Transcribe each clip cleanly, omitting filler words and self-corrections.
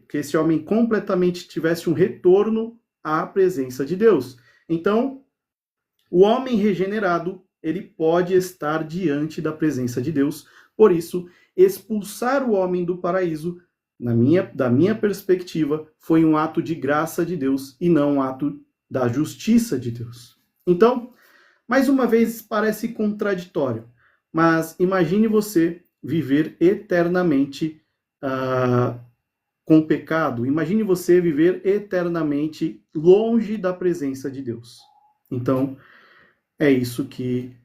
que esse homem completamente tivesse um retorno à presença de Deus. Então, o homem regenerado, ele pode estar diante da presença de Deus. Por isso, expulsar o homem do paraíso, da minha perspectiva, foi um ato de graça de Deus e não um ato da justiça de Deus. Então, mais uma vez, parece contraditório, mas imagine você viver eternamente com pecado. Imagine você viver eternamente longe da presença de Deus. Então, é isso que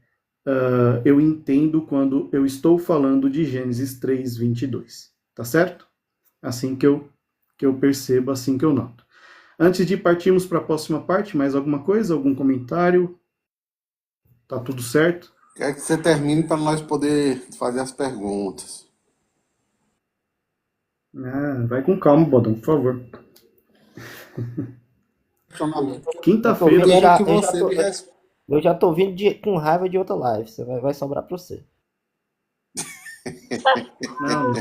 eu entendo quando eu estou falando de Gênesis 3:22. Tá certo? Assim que eu percebo, assim que eu noto. Antes de partirmos para a próxima parte, mais alguma coisa? Algum comentário? Tá tudo certo? Quer que você termine para nós poder fazer as perguntas. Vai com calma, Bodão, por favor. Eu Quinta-feira. quero que você me responda. Eu já tô vindo com raiva de outra live. Vai sobrar pra você. Não.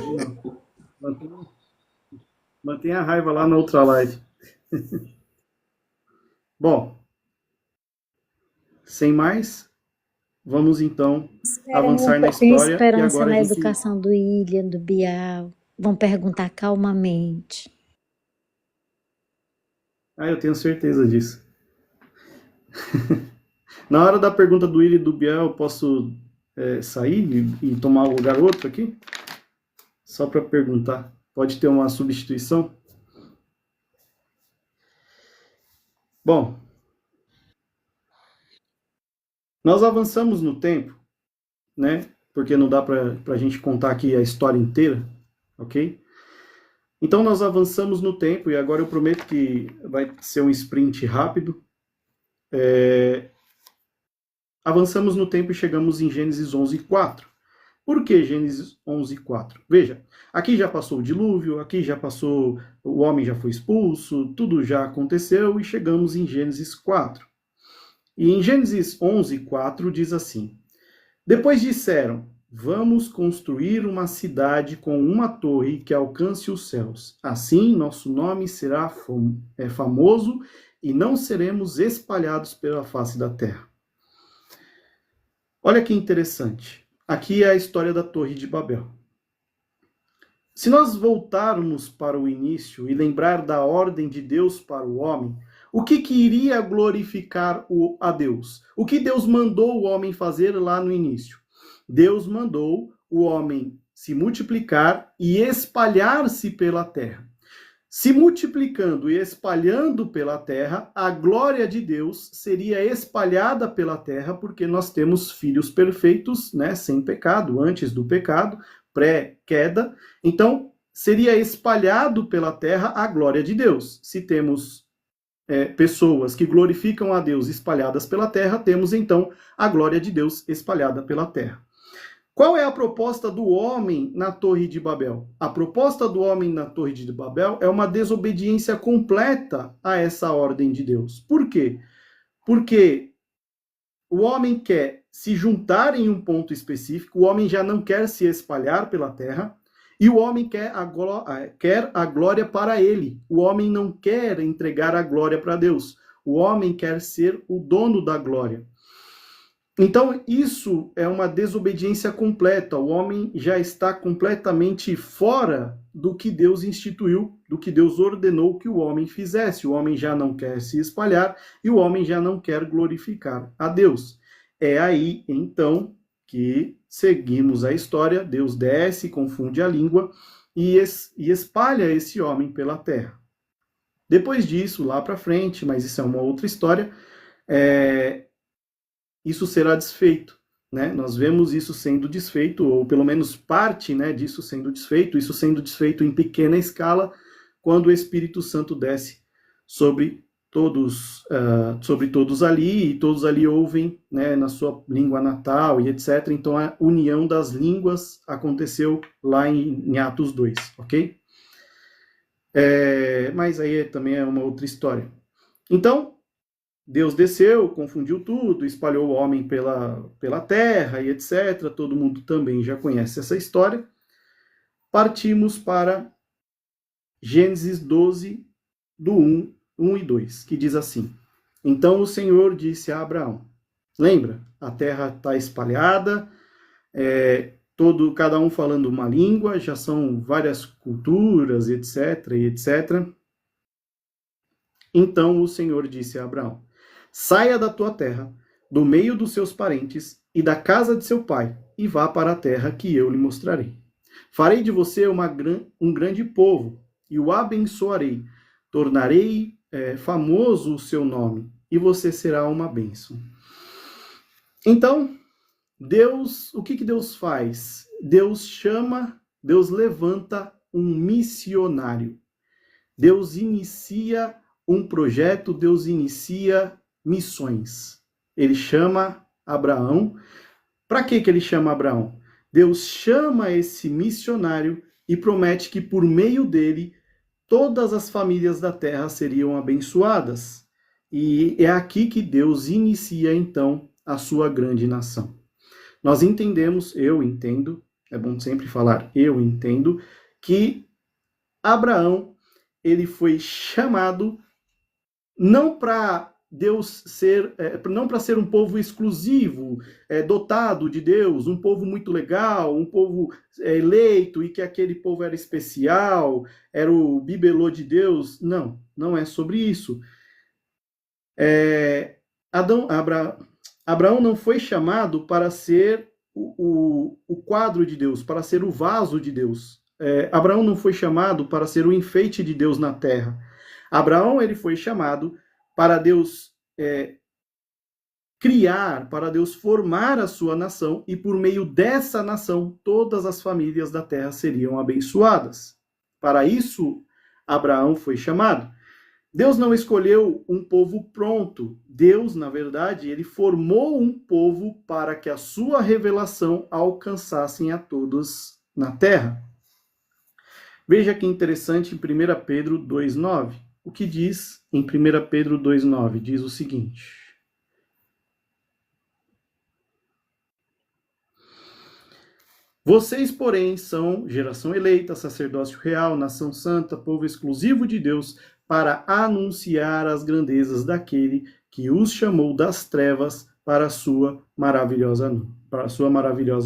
Mantenha a raiva lá na outra live. Bom, sem mais, vamos então avançar na história. Tem esperança e agora na educação do William, do Bial. Vão perguntar calmamente. Eu tenho certeza disso. Na hora da pergunta do William e do Bial, eu posso sair e tomar o lugar outro aqui? Só para perguntar. Pode ter uma substituição? Bom, nós avançamos no tempo, né? Porque não dá para a gente contar aqui a história inteira, ok? Então nós avançamos no tempo e agora eu prometo que vai ser um sprint rápido. Avançamos no tempo e chegamos em Gênesis 11:4. Por que Gênesis 11:4? Veja, aqui já passou o dilúvio, aqui já passou, o homem já foi expulso, tudo já aconteceu e chegamos em Gênesis 4. E em Gênesis 11:4 diz assim: Depois disseram, vamos construir uma cidade com uma torre que alcance os céus. Assim nosso nome será famoso e não seremos espalhados pela face da terra. Olha que interessante. Aqui é a história da Torre de Babel. Se nós voltarmos para o início e lembrar da ordem de Deus para o homem, o que iria glorificar a Deus? O que Deus mandou o homem fazer lá no início? Deus mandou o homem se multiplicar e espalhar-se pela terra. Se multiplicando e espalhando pela terra, a glória de Deus seria espalhada pela terra, porque nós temos filhos perfeitos, né, sem pecado, antes do pecado, pré-queda. Então, seria espalhado pela terra a glória de Deus. Se temos pessoas que glorificam a Deus espalhadas pela terra, temos então a glória de Deus espalhada pela terra. Qual é a proposta do homem na Torre de Babel? A proposta do homem na Torre de Babel é uma desobediência completa a essa ordem de Deus. Por quê? Porque o homem quer se juntar em um ponto específico, o homem já não quer se espalhar pela terra, e o homem quer a glória para ele. O homem não quer entregar a glória para Deus. O homem quer ser o dono da glória. Então, isso é uma desobediência completa. O homem já está completamente fora do que Deus instituiu, do que Deus ordenou que o homem fizesse. O homem já não quer se espalhar e o homem já não quer glorificar a Deus. É aí, então, que seguimos a história. Deus desce, confunde a língua e espalha esse homem pela terra. Depois disso, lá para frente, mas isso é uma outra história, isso será desfeito, né? Nós vemos isso sendo desfeito, ou pelo menos parte, né, disso sendo desfeito, isso sendo desfeito em pequena escala, quando o Espírito Santo desce sobre todos ali, e todos ali ouvem, né, na sua língua natal e etc. Então a união das línguas aconteceu lá em Atos 2, ok? Mas aí também é uma outra história. Então, Deus desceu, confundiu tudo, espalhou o homem pela terra e etc. Todo mundo também já conhece essa história. Partimos para Gênesis 12, do 1 e 2, que diz assim: Então o Senhor disse a Abraão, lembra? A terra está espalhada, cada um falando uma língua, já são várias culturas, etc, etc. Então o Senhor disse a Abraão, saia da tua terra, do meio dos seus parentes e da casa de seu pai, e vá para a terra que eu lhe mostrarei. Farei de você um grande povo, e o abençoarei. Tornarei famoso o seu nome, e você será uma bênção. Então, Deus, o que Deus faz? Deus levanta um missionário. Deus inicia um projeto, Deus inicia missões. Ele chama Abraão. Para que ele chama Abraão? Deus chama esse missionário e promete que por meio dele todas as famílias da terra seriam abençoadas. E é aqui que Deus inicia então a sua grande nação. Nós entendemos, eu entendo, é bom sempre falar eu entendo, que Abraão ele foi chamado não para não para ser um povo exclusivo, dotado de Deus, um povo muito legal, um povo eleito e que aquele povo era especial, era o bibelô de Deus. Não, não é sobre isso. Abraão não foi chamado para ser o quadro de Deus, para ser o vaso de Deus. Abraão não foi chamado para ser o enfeite de Deus na terra. Abraão ele foi chamado para Deus criar, para Deus formar a sua nação, e por meio dessa nação, todas as famílias da terra seriam abençoadas. Para isso, Abraão foi chamado. Deus não escolheu um povo pronto. Deus, na verdade, ele formou um povo para que a sua revelação alcançasse a todos na terra. Veja que interessante em 1 Pedro 2,9. O que diz em 1 Pedro 2,9? Diz o seguinte: Vocês, porém, são geração eleita, sacerdócio real, nação santa, povo exclusivo de Deus, para anunciar as grandezas daquele que os chamou das trevas para a sua maravilhosa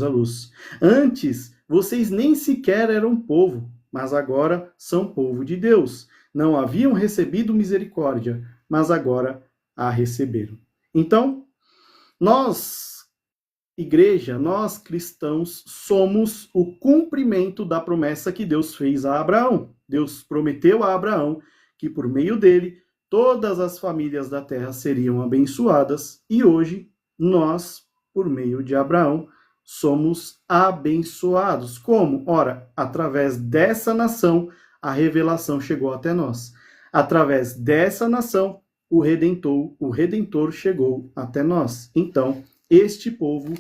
luz. Antes, vocês nem sequer eram povo, mas agora são povo de Deus. Não haviam recebido misericórdia, mas agora a receberam. Então, nós, igreja, nós cristãos, somos o cumprimento da promessa que Deus fez a Abraão. Deus prometeu a Abraão que por meio dele todas as famílias da terra seriam abençoadas, e hoje nós, por meio de Abraão, somos abençoados. Como? Ora, através dessa nação, a revelação chegou até nós. Através dessa nação, o Redentor chegou até nós. Então, este povo,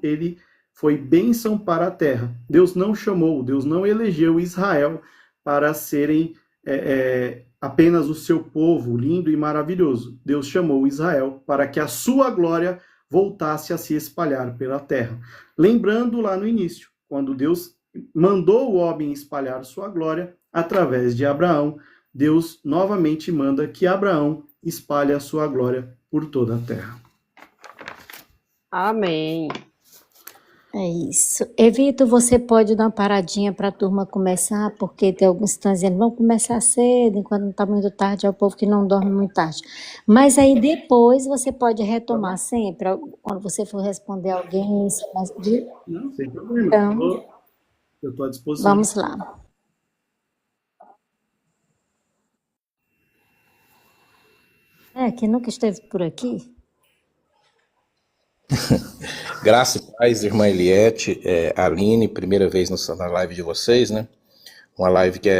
ele foi bênção para a terra. Deus não elegeu Israel para serem apenas o seu povo lindo e maravilhoso. Deus chamou Israel para que a sua glória voltasse a se espalhar pela terra. Lembrando lá no início, quando Deus mandou o homem espalhar sua glória através de Abraão, Deus novamente manda que Abraão espalhe a sua glória por toda a terra. Amém. É isso. Evito, você pode dar uma paradinha para a turma começar, porque tem alguns que estão dizendo, vamos começar cedo, enquanto não está muito tarde, é o povo que não dorme muito tarde. Mas aí depois você pode retomar sempre, quando você for responder alguém. Não, sem problema. Então, Eu estou à disposição. vamos lá. Quem nunca esteve por aqui? Graça e paz, irmã Eliette, Aline, primeira vez na live de vocês, né? Uma live que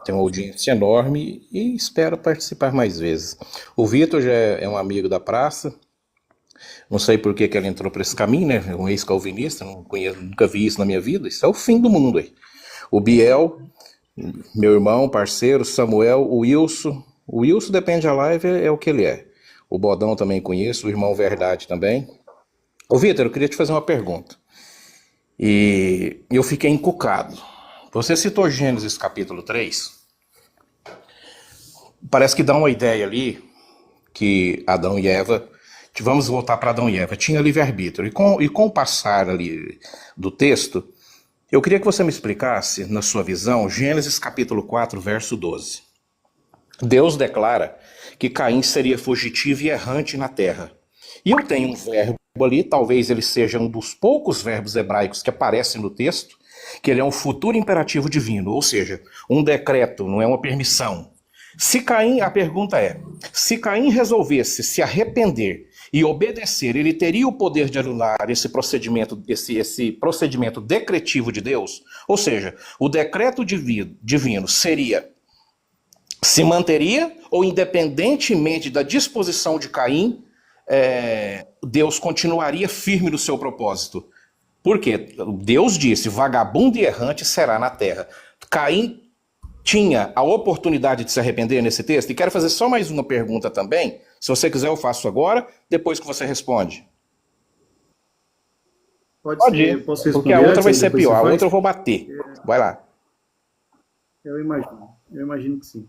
tem uma audiência enorme e espero participar mais vezes. O Vitor já é um amigo da praça, não sei por que ele entrou para esse caminho, né? Um ex-calvinista, nunca vi isso na minha vida, isso é o fim do mundo aí. O Biel, meu irmão, parceiro, Samuel, o Wilson depende da live, é o que ele é. O Bodão também conheço, o irmão Verdade também. Ô Vitor, eu queria te fazer uma pergunta. E eu fiquei encucado, Você citou Gênesis capítulo 3. Parece que dá uma ideia ali que Adão e Eva, vamos voltar para Adão e Eva, tinha livre-arbítrio. E com o passar ali do texto, eu queria que você me explicasse, na sua visão, Gênesis capítulo 4, verso 12. Deus declara que Caim seria fugitivo e errante na terra. E eu tenho um verbo ali, talvez ele seja um dos poucos verbos hebraicos que aparecem no texto, que ele é um futuro imperativo divino, ou seja, um decreto, não é uma permissão. Se Caim, a pergunta é, se Caim resolvesse se arrepender e obedecer, ele teria o poder de anular esse procedimento, esse procedimento decretivo de Deus? Ou seja, o decreto divino se manteria, ou independentemente da disposição de Caim, Deus continuaria firme no seu propósito? Porque Deus disse, vagabundo e errante será na terra. Caim tinha a oportunidade de se arrepender nesse texto? E quero fazer só mais uma pergunta também. Se você quiser, eu faço agora, depois que você responde. Pode ser, ir, posso responder porque a outra antes, vai aí ser depois pior, você a faz? outra eu vou bater. Vai lá. Eu imagino que sim.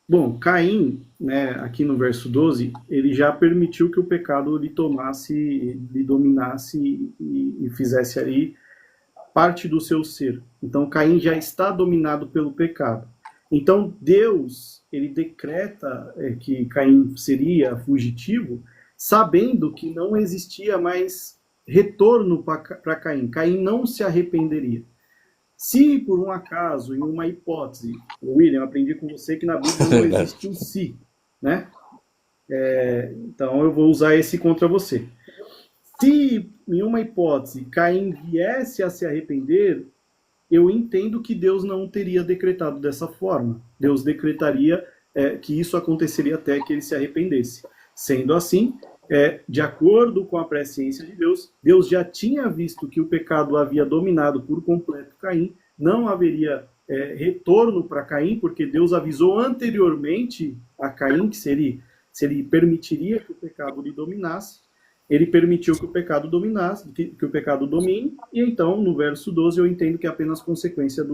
Bom, Caim, né, aqui no verso 12, ele já permitiu que o pecado lhe tomasse, lhe dominasse e fizesse ali parte do seu ser. Então, Caim já está dominado pelo pecado. Então, Deus, ele decreta que Caim seria fugitivo, sabendo que não existia mais retorno para Caim. Caim não se arrependeria. Se, por um acaso, em uma hipótese, William, eu aprendi com você que na Bíblia não existe um se, né? Então, eu vou usar esse contra você. Se, em uma hipótese, Caim viesse a se arrepender, eu entendo que Deus não teria decretado dessa forma. Deus decretaria que isso aconteceria até que ele se arrependesse. Sendo assim, de acordo com a presciência de Deus, Deus já tinha visto que o pecado havia dominado por completo Caim, não haveria retorno para Caim, porque Deus avisou anteriormente a Caim que se ele permitiria que o pecado lhe dominasse, ele permitiu que o pecado dominasse, que o pecado domine, e então, no verso 12, eu entendo que é apenas consequência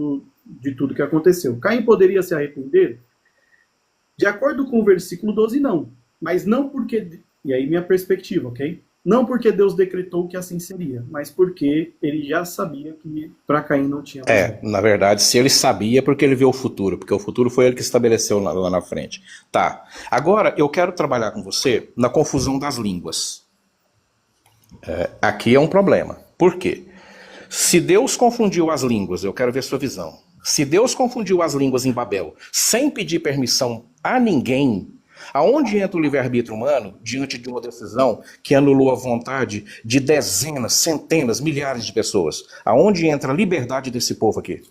de tudo que aconteceu. Caim poderia se arrepender? De acordo com o versículo 12, não. Mas não porque... E aí minha perspectiva, ok? Não porque Deus decretou que assim seria, mas porque ele já sabia que para Caim não tinha mais. Na verdade, se ele sabia, porque ele viu o futuro, porque o futuro foi ele que estabeleceu lá na frente. Tá. Agora, eu quero trabalhar com você na confusão das línguas. Aqui é um problema. Por quê? Se Deus confundiu as línguas, eu quero ver sua visão. Se Deus confundiu as línguas em Babel sem pedir permissão a ninguém, aonde entra o livre-arbítrio humano diante de uma decisão que anulou a vontade de dezenas, centenas, milhares de pessoas? Aonde entra a liberdade desse povo aqui?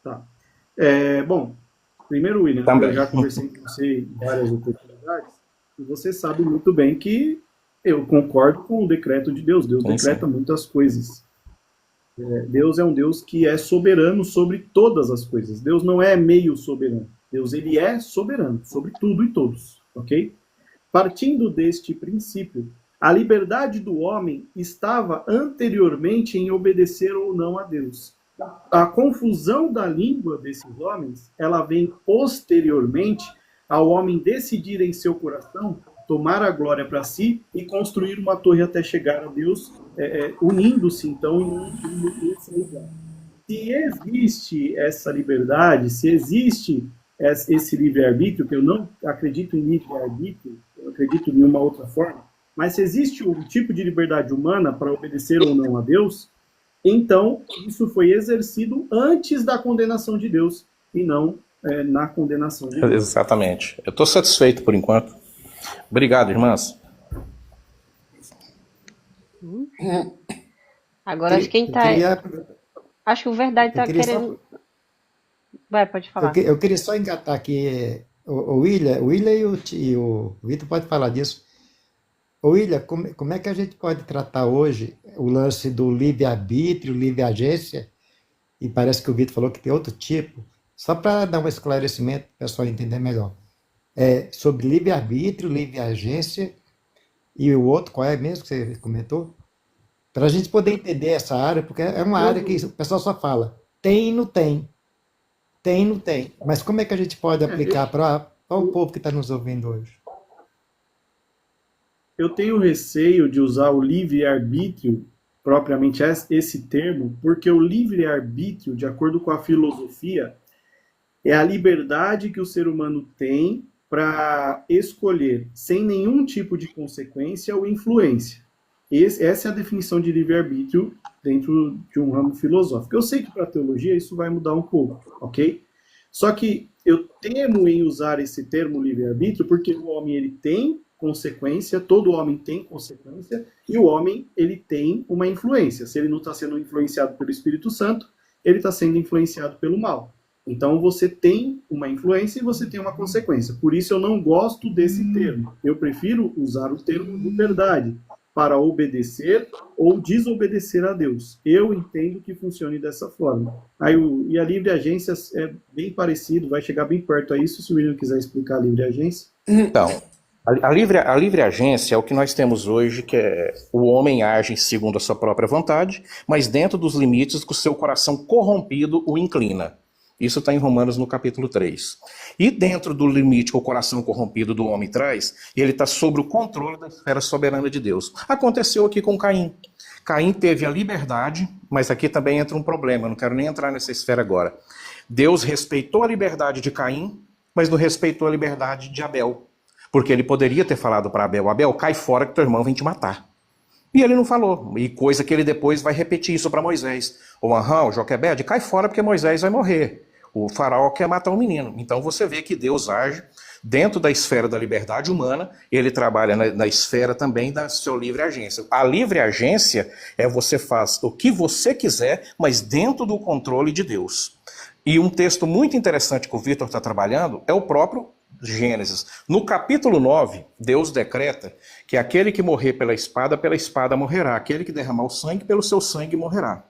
Tá. Bom, primeiro, William, Também. eu já conversei com você em várias oportunidades, e você sabe muito bem que eu concordo com o decreto de Deus. Deus decreta muitas coisas. Deus é um Deus que é soberano sobre todas as coisas. Deus não é meio soberano. Deus, ele é soberano sobre tudo e todos, ok? Partindo deste princípio, a liberdade do homem estava anteriormente em obedecer ou não a Deus. A confusão da língua desses homens, ela vem posteriormente ao homem decidir em seu coração tomar a glória para si e construir uma torre até chegar a Deus, unindo-se então nesse lugar. Se existe essa liberdade, se existe esse livre-arbítrio, que eu não acredito em livre-arbítrio, eu acredito em uma outra forma, mas se existe um tipo de liberdade humana para obedecer ou não a Deus, então isso foi exercido antes da condenação de Deus e não na condenação de Deus. Exatamente. Eu estou satisfeito por enquanto. Obrigado, irmãs. Agora acho que quem tá... Acho que o Verdade tá querendo... Vai, pode falar. Eu queria só engatar aqui o William e o Vitor pode falar disso. O William, como é que a gente pode tratar hoje o lance do livre-arbítrio, livre-agência, e parece que o Vitor falou que tem outro tipo, só para dar um esclarecimento para o pessoal entender melhor. Sobre livre-arbítrio, livre-agência, e o outro, qual é mesmo que você comentou? Para a gente poder entender essa área, porque é uma área que o pessoal só fala, tem e não tem, tem e não tem. Mas como é que a gente pode aplicar para o povo que está nos ouvindo hoje? Eu tenho receio de usar o livre-arbítrio, propriamente esse termo, porque o livre-arbítrio, de acordo com a filosofia, é a liberdade que o ser humano tem para escolher, sem nenhum tipo de consequência ou influência. Essa é a definição de livre-arbítrio dentro de um ramo filosófico. Eu sei que para a teologia isso vai mudar um pouco, ok? Só que eu temo em usar esse termo livre-arbítrio porque o homem ele tem consequência, todo homem tem consequência, e o homem ele tem uma influência. Se ele não está sendo influenciado pelo Espírito Santo, ele está sendo influenciado pelo mal. Então você tem uma influência e você tem uma consequência. Por isso eu não gosto desse termo. Eu prefiro usar o termo liberdade para obedecer ou desobedecer a Deus. Eu entendo que funcione dessa forma. E a livre agência é bem parecido, vai chegar bem perto a isso, se o William quiser explicar a livre agência. Então, a livre agência é o que nós temos hoje, que é o homem age segundo a sua própria vontade, mas dentro dos limites que o seu coração corrompido o inclina. Isso está em Romanos no capítulo 3. E dentro do limite que o coração corrompido do homem traz, ele está sob o controle da esfera soberana de Deus. Aconteceu aqui com Caim. Caim teve a liberdade, mas aqui também entra um problema, eu não quero nem entrar nessa esfera agora. Deus respeitou a liberdade de Caim, mas não respeitou a liberdade de Abel. Porque ele poderia ter falado para Abel, Abel, cai fora que teu irmão vem te matar. E ele não falou, e coisa que ele depois vai repetir isso para Moisés. O Joquebede, cai fora porque Moisés vai morrer. O faraó quer matar um menino. Então você vê que Deus age dentro da esfera da liberdade humana, ele trabalha na esfera também da sua livre agência. A livre agência é você faz o que você quiser, mas dentro do controle de Deus. E um texto muito interessante que o Vitor está trabalhando é o próprio Gênesis. No capítulo 9, Deus decreta que aquele que morrer pela espada morrerá. Aquele que derramar o sangue, pelo seu sangue morrerá.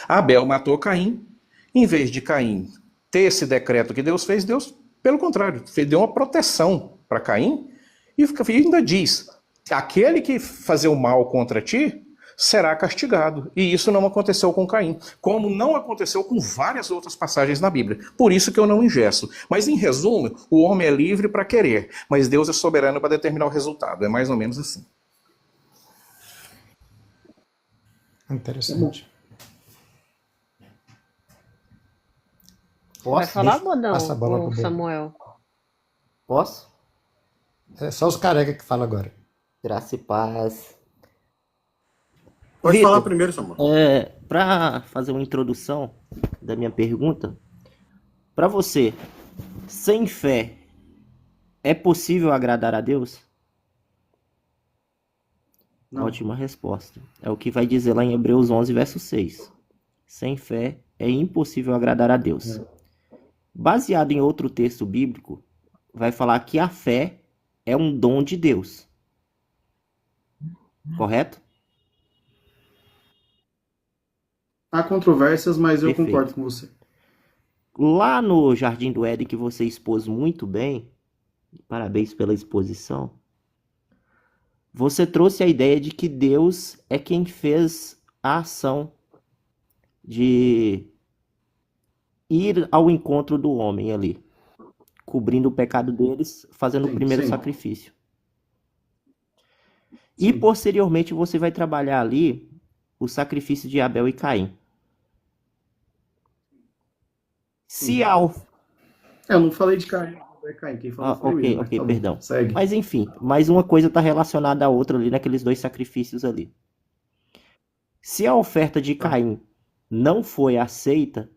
Abel matou Caim. Em vez de Caim ter esse decreto que Deus fez, Deus, pelo contrário, deu uma proteção para Caim e ainda diz, aquele que fazer o mal contra ti será castigado. E isso não aconteceu com Caim, como não aconteceu com várias outras passagens na Bíblia. Por isso que eu não ingesto. Mas em resumo, o homem é livre para querer, mas Deus é soberano para determinar o resultado. É mais ou menos assim. Interessante. Vai falar, Passa a bola Bodão, pro o Samuel? Posso? É só os careca que falam agora. Graça e paz. Pode Vitor, falar primeiro, Samuel. Para fazer uma introdução da minha pergunta, para você, sem fé, é possível agradar a Deus? Não. Ótima resposta. É o que vai dizer lá em Hebreus 11, verso 6. Sem fé é impossível agradar a Deus. Baseado em outro texto bíblico, vai falar que a fé é um dom de Deus. Correto? Há controvérsias, mas eu Perfeito. concordo com você. Lá no Jardim do Éden, que você expôs muito bem, parabéns pela exposição, você trouxe a ideia de que Deus é quem fez a ação de ir ao encontro do homem ali, cobrindo o pecado deles, fazendo o primeiro sacrifício. E posteriormente você vai trabalhar ali o sacrifício de Abel e Caim. Se ao... Eu não falei de Caim. Quem falou foi o William, ok, tá bom. perdão. Segue. Mas enfim, mais uma coisa está relacionada à outra ali naqueles dois sacrifícios ali. Se a oferta de Caim não foi aceita,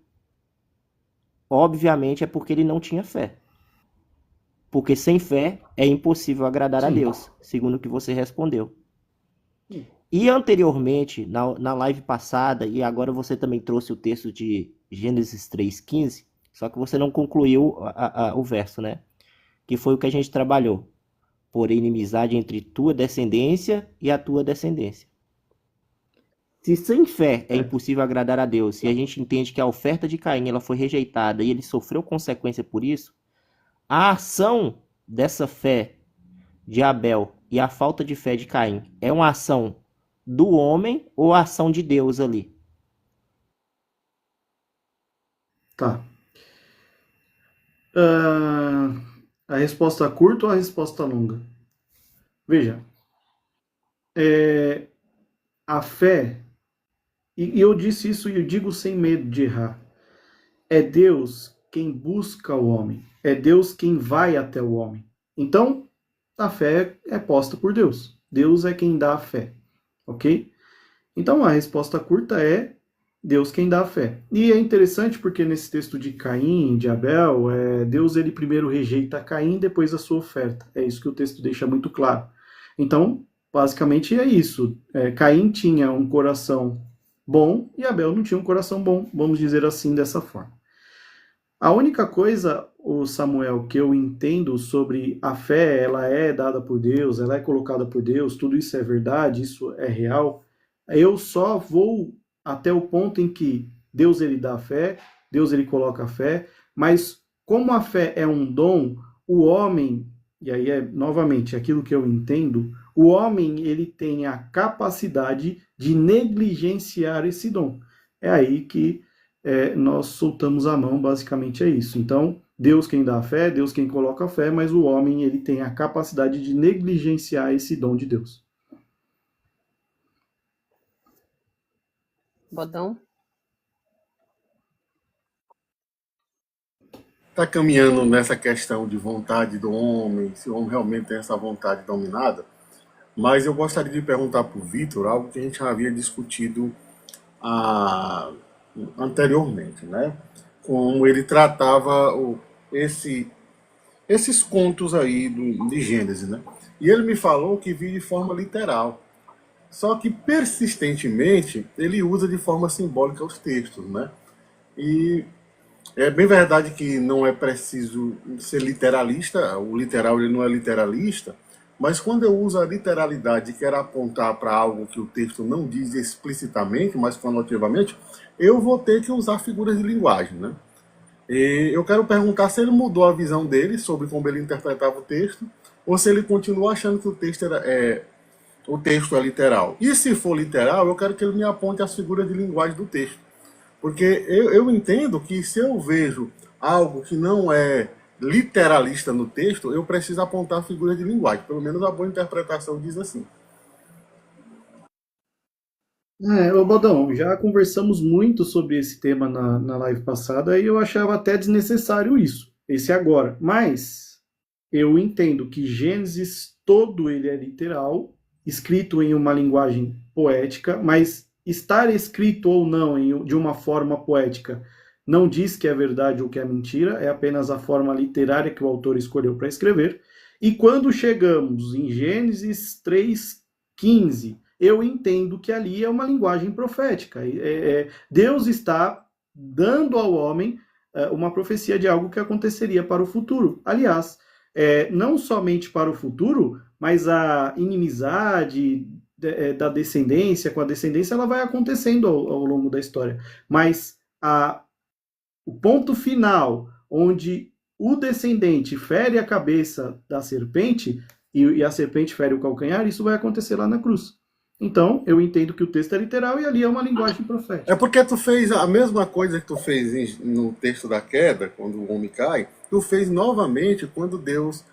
obviamente é porque ele não tinha fé. Porque sem fé é impossível agradar a Deus, segundo o que você respondeu. E anteriormente, na live passada, e agora você também trouxe o texto de Gênesis 3,15, só que você não concluiu o verso, né? Que foi o que a gente trabalhou. Por inimizade entre tua descendência e a tua descendência. Se sem fé é impossível agradar a Deus, e a gente entende que a oferta de Caim ela foi rejeitada e ele sofreu consequência por isso, a ação dessa fé de Abel e a falta de fé de Caim é uma ação do homem ou a ação de Deus ali? Tá. A resposta curta ou a resposta longa? Veja, a fé, e eu disse isso e eu digo sem medo de errar, é Deus quem busca o homem, é Deus quem vai até o homem. Então, a fé é posta por Deus. Deus é quem dá a fé, ok? Então, a resposta curta é Deus quem dá a fé. E é interessante porque nesse texto de Caim, de Abel, Deus ele primeiro rejeita Caim, depois a sua oferta. É isso que o texto deixa muito claro. Então, basicamente é isso. Caim tinha um coração bom e Abel não tinha um coração bom, vamos dizer assim, dessa forma. A única coisa, o Samuel, que eu entendo sobre a fé, ela é dada por Deus, ela é colocada por Deus, tudo isso é verdade, isso é real. Eu só vou até o ponto em que Deus ele dá a fé, Deus ele coloca a fé, mas como a fé é um dom, o homem, e aí é novamente aquilo que eu entendo, o homem ele tem a capacidade de negligenciar esse dom. É aí que nós soltamos a mão, basicamente é isso. Então, Deus quem dá a fé, Deus quem coloca a fé, mas o homem ele tem a capacidade de negligenciar esse dom de Deus. Bodão? Está caminhando nessa questão de vontade do homem, se o homem realmente tem essa vontade dominada, mas eu gostaria de perguntar para o Vitor algo que a gente já havia discutido anteriormente, né? Como ele tratava esses contos aí de Gênesis, né? E ele me falou que viu de forma literal. Só que persistentemente ele usa de forma simbólica os textos, né? E é bem verdade que não é preciso ser literalista, o literal ele não é literalista, mas quando eu uso a literalidade e quero apontar para algo que o texto não diz explicitamente, mas fonotivamente, eu vou ter que usar figuras de linguagem, né? E eu quero perguntar se ele mudou a visão dele sobre como ele interpretava o texto, ou se ele continua achando que o texto é literal. E se for literal, eu quero que ele me aponte as figuras de linguagem do texto. Porque eu entendo que se eu vejo algo que não é literalista no texto, eu preciso apontar figuras de linguagem. Pelo menos a boa interpretação diz assim. Ô Bodão, já conversamos muito sobre esse tema na live passada e eu achava até desnecessário isso, esse agora. Mas eu entendo que Gênesis todo ele é literal, escrito em uma linguagem poética, mas estar escrito ou não de uma forma poética não diz que é verdade ou que é mentira, é apenas a forma literária que o autor escolheu para escrever. E quando chegamos em Gênesis 3:15, eu entendo que ali é uma linguagem profética. Deus está dando ao homem uma profecia de algo que aconteceria para o futuro. Aliás, não somente para o futuro, mas a inimizade da descendência com a descendência, ela vai acontecendo ao longo da história. Mas o ponto final, onde o descendente fere a cabeça da serpente e a serpente fere o calcanhar, isso vai acontecer lá na cruz. Então, eu entendo que o texto é literal e ali é uma linguagem profética. É porque tu fez a mesma coisa que tu fez no texto da queda, quando o homem cai, tu fez novamente quando Deus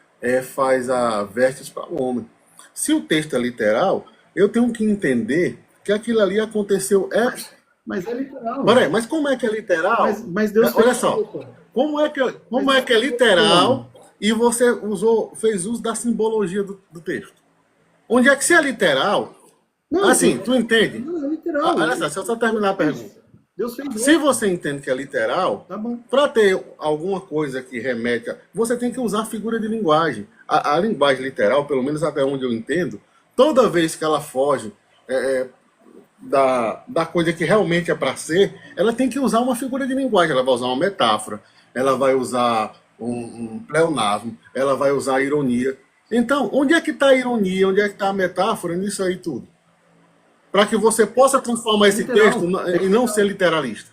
faz a vestes para o homem. Se o texto é literal, eu tenho que entender que aquilo ali aconteceu. Mas é literal. Peraí, mas como é que é literal? Mas Deus olha só, como é que é literal e você fez uso da simbologia do texto? Onde é que se é literal? Não, assim, tu entende? Não, é literal. Olha só, deixa eu só terminar a pergunta. Deus fez se você entende que é literal, tá bom. Para ter alguma coisa que remete você tem que usar figura de linguagem. A linguagem literal, pelo menos até onde eu entendo, toda vez que ela foge da coisa que realmente é para ser, ela tem que usar uma figura de linguagem. Ela vai usar uma metáfora, ela vai usar um pleonasmo, ela vai usar a ironia. Então, onde é que está a ironia, onde é que está a metáfora nisso aí tudo? Para que você possa transformar esse texto e não ser literalista.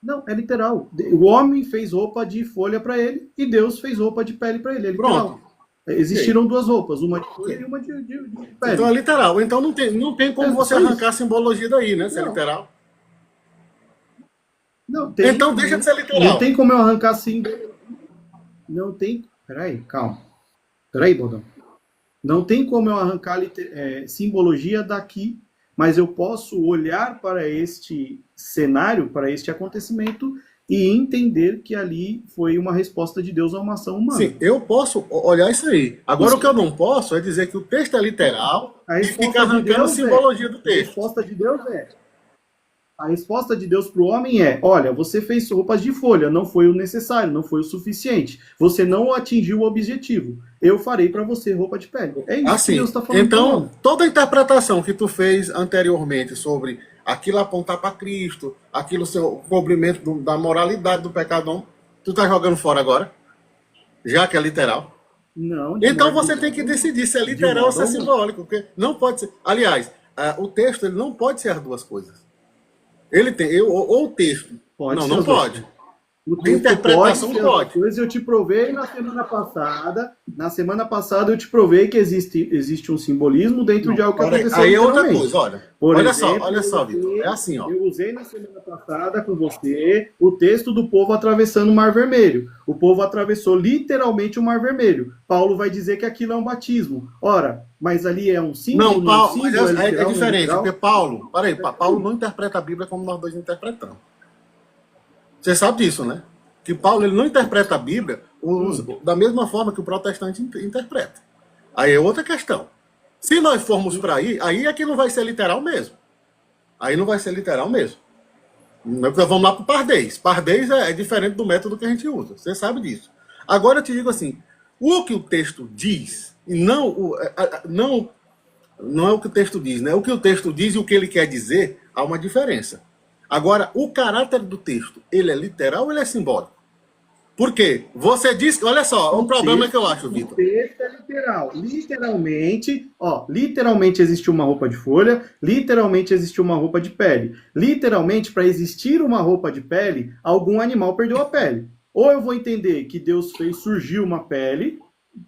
Não, é literal. O homem fez roupa de folha para ele e Deus fez roupa de pele para ele. É literal. Pronto. Existiram duas roupas, uma de folha e uma de pele. Então é literal. Então não tem como você arrancar a simbologia daí, né? Se é Não. literal. Não, tem, Então deixa de ser literal. Não tem como eu arrancar assim. Não tem. Peraí, calma. Peraí, Bodão. Não tem como eu arrancar simbologia daqui, mas eu posso olhar para este cenário, para este acontecimento e entender que ali foi uma resposta de Deus a uma ação humana. Sim, eu posso olhar isso aí. Agora o que eu não posso é dizer que o texto é literal e ficar arrancando a simbologia do texto. A resposta de Deus A resposta de Deus para o homem é: olha, você fez roupas de folha, não foi o necessário, não foi o suficiente. Você não atingiu o objetivo. Eu farei para você roupa de pele. É isso assim, que Deus está falando. Então, toda a interpretação que tu fez anteriormente sobre aquilo apontar para Cristo, aquilo ser o cobrimento da moralidade do pecado, tu tá jogando fora agora? Já que é literal? Não. Então você tem que decidir se é literal ou se é simbólico. Porque não pode ser. Aliás, o texto ele não pode ser as duas coisas. Ele tem, ou o texto. Pode não pode. A interpretação pode. Coisa eu te provei na semana passada. Na semana passada eu te provei que existe um simbolismo dentro de algo que aconteceu. Aí é outra coisa, olha. Olha só, Vitor. É assim, ó. Eu usei na semana passada com você o texto do povo atravessando o Mar Vermelho. O povo atravessou literalmente o Mar Vermelho. Paulo vai dizer que aquilo é um batismo. Ora, mas ali é um símbolo. Não, Paulo, símbolo, é diferente, porque Paulo não interpreta a Bíblia como nós dois interpretamos. Você sabe disso, né? Que Paulo ele não interpreta a Bíblia da mesma forma que o protestante interpreta. Aí é outra questão. Se nós formos para aí é que não vai ser literal mesmo. Aí não vai ser literal mesmo. Vamos lá para o Pardês. Pardês é diferente do método que a gente usa. Você sabe disso. Agora eu te digo assim, o que o texto diz, e não é o que o texto diz, né? O que o texto diz e o que ele quer dizer, há uma diferença. Agora, o caráter do texto, ele é literal ou ele é simbólico? Por quê? Você diz que, olha só, o problema que eu acho, Vitor. O texto é literal. Literalmente existiu uma roupa de folha, literalmente existiu uma roupa de pele. Literalmente, para existir uma roupa de pele, algum animal perdeu a pele. Ou eu vou entender que Deus fez surgir uma pele,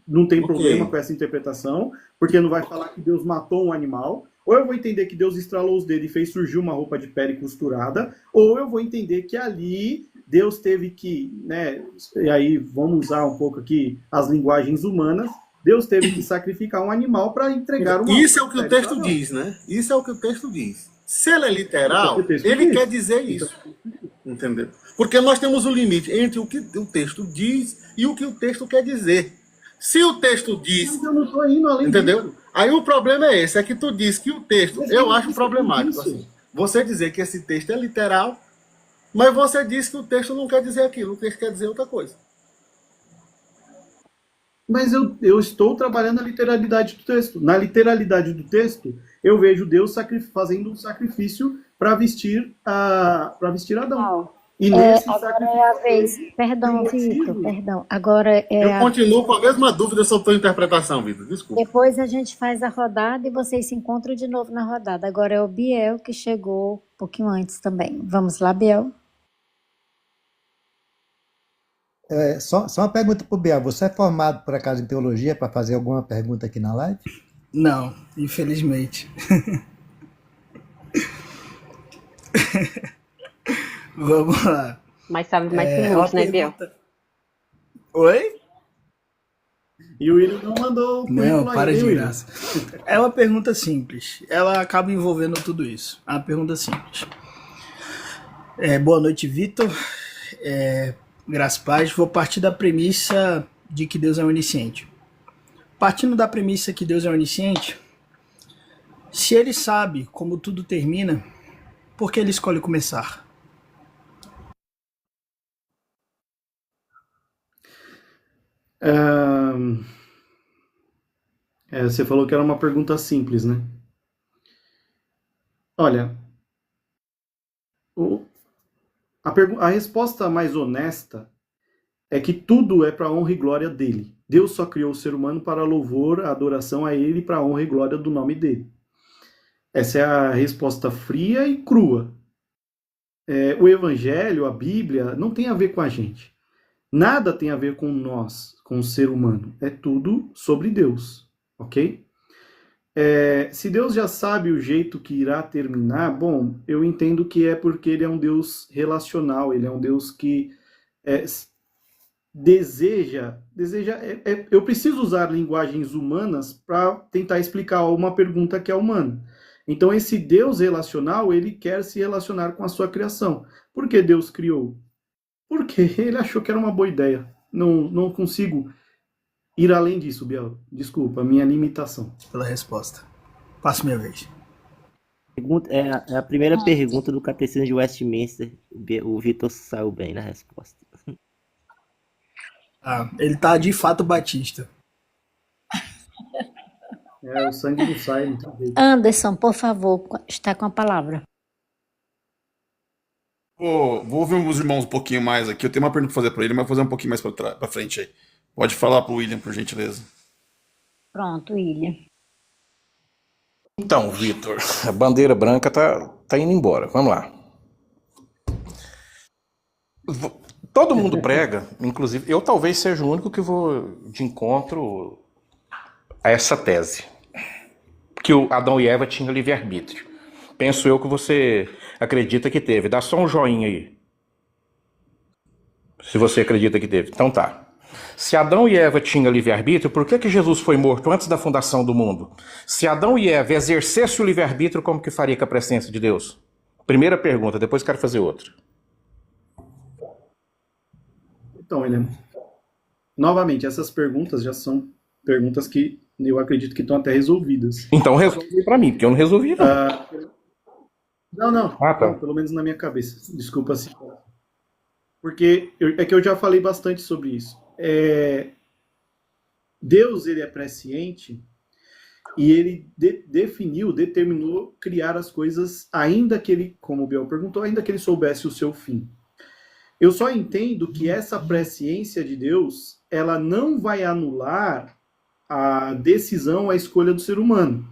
não tem problema com essa interpretação, porque não vai falar que Deus matou um animal. Ou eu vou entender que Deus estralou os dedos e fez surgir uma roupa de pele costurada, ou eu vou entender que ali Deus teve que, né, e aí vamos usar um pouco aqui as linguagens humanas, Deus teve que sacrificar um animal para entregar uma... Isso é o que o texto diz, né? Isso é o que o texto diz. Se ele é literal, ele quer dizer isso. Entendeu? Porque nós temos um limite entre o que o texto diz e o que o texto quer dizer. Se o texto diz... Mas eu não estou indo além entendeu? disso. Aí o problema é esse, é que tu diz que o texto... Eu acho problemático, assim. Você dizer que esse texto é literal, mas você diz que o texto não quer dizer aquilo, o texto quer dizer outra coisa. Mas eu estou trabalhando a literalidade do texto. Na literalidade do texto, eu vejo Deus fazendo um sacrifício para vestir Adão. E nesse Agora sacrifício... é a vez. Perdão, Vitor, perdão. Agora Eu continuo com a mesma dúvida sobre a tua interpretação, Vitor. Desculpa. Depois a gente faz a rodada e vocês se encontram de novo na rodada. Agora é o Biel que chegou um pouquinho antes também. Vamos lá, Biel. Só uma pergunta para o Biel. Você é formado, por acaso, em teologia para fazer alguma pergunta aqui na live? Não, infelizmente. Vamos lá. Mas sabe mais que muitos, né, Biel? Oi? E o William não mandou o Não, para de William. graça. É uma pergunta simples. Ela acaba envolvendo tudo isso. É uma pergunta simples. Boa noite, Vitor. Graças a paz. Vou partir da premissa de que Deus é onisciente. Partindo da premissa que Deus é onisciente, se ele sabe como tudo termina, por que ele escolhe começar? Você falou que era uma pergunta simples, né? Olha, a resposta mais honesta é que tudo é para a honra e glória dele. Deus só criou o ser humano para louvor, adoração a ele, para a honra e glória do nome dele. Essa é a resposta fria e crua. O Evangelho, a Bíblia, não tem a ver com a gente. Nada tem a ver com nós, com o ser humano. É tudo sobre Deus, ok? Se Deus já sabe o jeito que irá terminar, bom, eu entendo que é porque ele é um Deus relacional, ele é um Deus que deseja eu preciso usar linguagens humanas para tentar explicar uma pergunta que é humana. Então esse Deus relacional, ele quer se relacionar com a sua criação. Por que Deus criou? Porque ele achou que era uma boa ideia. Não consigo ir além disso, Biel. Desculpa, minha limitação. Pela resposta. Passo minha vez. É a primeira pergunta do Catecismo de Westminster. O Vitor saiu bem na resposta. Ele tá de fato batista. O sangue não sai, não tem jeito. Anderson, por favor, está com a palavra. Vou ouvir os irmãos um pouquinho mais aqui. Eu tenho uma pergunta para fazer para ele, mas vou fazer um pouquinho mais para frente aí. Pode falar para o William, por gentileza. Pronto, William. Então, Vitor, a bandeira branca tá indo embora. Vamos lá. Todo mundo prega, inclusive, eu talvez seja o único que vou de encontro a essa tese. Que o Adão e Eva tinham livre-arbítrio. Penso eu que você acredita que teve. Dá só um joinha aí. Se você acredita que teve. Então tá. Se Adão e Eva tinham livre-arbítrio, por que Jesus foi morto antes da fundação do mundo? Se Adão e Eva exercessem o livre-arbítrio, como que faria com a presença de Deus? Primeira pergunta, depois quero fazer outra. Então, William, novamente, essas perguntas já são perguntas que eu acredito que estão até resolvidas. Então resolve para mim, porque eu não resolvi, não. Não, tá. Pelo menos na minha cabeça. Desculpa se... Porque é que eu já falei bastante sobre isso. Deus, ele é presciente e ele determinou criar as coisas, ainda que ele, como o Biel perguntou, ainda que ele soubesse o seu fim. Eu só entendo que essa presciência de Deus, ela não vai anular a decisão, a escolha do ser humano.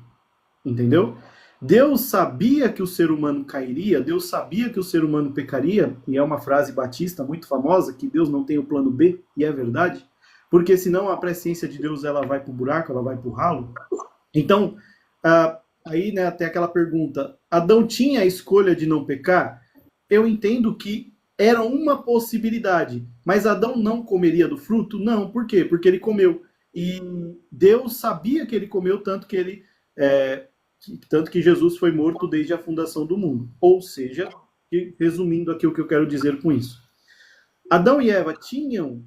Entendeu? Deus sabia que o ser humano cairia, Deus sabia que o ser humano pecaria, e é uma frase batista muito famosa, que Deus não tem o plano B, e é verdade, porque senão a presciência de Deus ela vai para o buraco, ela vai para o ralo. Então, aí né, tem aquela pergunta, Adão tinha a escolha de não pecar? Eu entendo que era uma possibilidade, mas Adão não comeria do fruto? Não, por quê? Porque ele comeu, e Deus sabia que ele comeu, tanto que Jesus foi morto desde a fundação do mundo. Ou seja, resumindo aqui o que eu quero dizer com isso. Adão e Eva tinham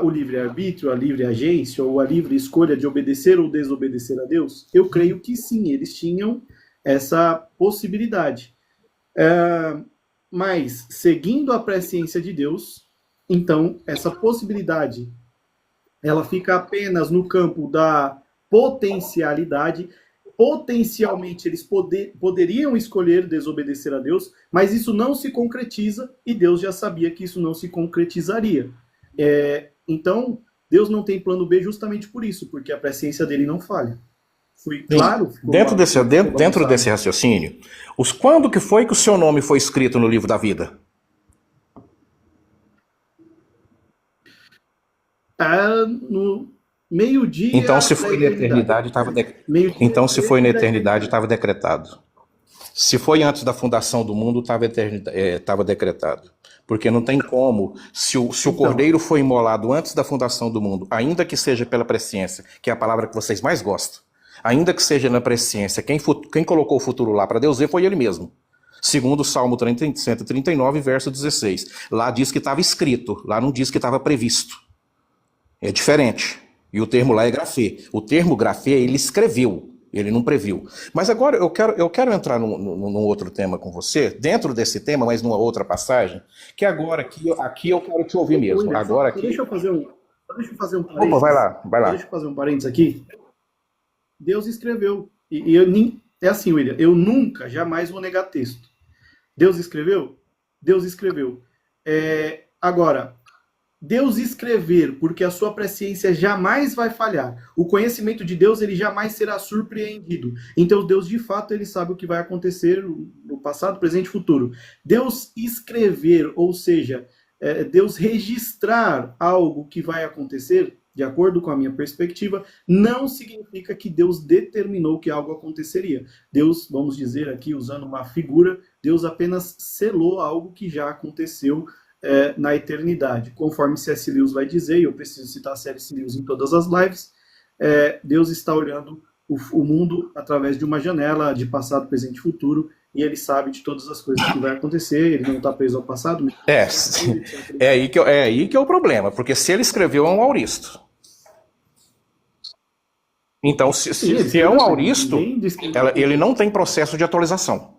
o livre-arbítrio, a livre agência, ou a livre escolha de obedecer ou desobedecer a Deus? Eu creio que sim, eles tinham essa possibilidade. Mas, seguindo a presciência de Deus, então, essa possibilidade, ela fica apenas no campo da potencialidade. Potencialmente eles poderiam escolher desobedecer a Deus, mas isso não se concretiza e Deus já sabia que isso não se concretizaria. Então, Deus não tem plano B justamente por isso, porque a presciência dele não falha. Foi claro? Dentro desse raciocínio, quando que foi que o seu nome foi escrito no livro da vida? No meio-dia. Então, se foi na eternidade, estava decretado. Se foi antes da fundação do mundo, estava decretado. Porque não tem como, se o cordeiro foi imolado antes da fundação do mundo, ainda que seja pela presciência, que é a palavra que vocês mais gostam, ainda que seja na presciência, quem colocou o futuro lá para Deus ver foi ele mesmo. Segundo o Salmo 139, verso 16. Lá diz que estava escrito, lá não diz que estava previsto. É diferente. E o termo lá é grafê. O termo grafê, ele escreveu, ele não previu. Mas agora eu quero entrar num outro tema com você, dentro desse tema, mas numa outra passagem, que agora aqui eu quero te ouvir mesmo. Agora aqui... Deixa eu fazer um parênteses. Opa, vai lá. Deixa eu fazer um parênteses aqui. Deus escreveu. É assim, William, eu nunca, jamais vou negar texto. Deus escreveu? Deus escreveu. Agora, Deus escrever, porque a sua presciência jamais vai falhar. O conhecimento de Deus, ele jamais será surpreendido. Então, Deus, de fato, ele sabe o que vai acontecer no passado, presente e futuro. Deus escrever, ou seja, Deus registrar algo que vai acontecer, de acordo com a minha perspectiva, não significa que Deus determinou que algo aconteceria. Deus, vamos dizer aqui, usando uma figura, Deus apenas selou algo que já aconteceu na eternidade. Conforme C.S. Lewis vai dizer, e eu preciso citar C.S. Lewis em todas as lives, Deus está olhando o mundo através de uma janela de passado, presente e futuro, e ele sabe de todas as coisas que vai acontecer, ele não está preso ao passado. É aí que é o problema, porque se ele escreveu é um auristo. Então, se é um auristo, ele não tem processo de atualização.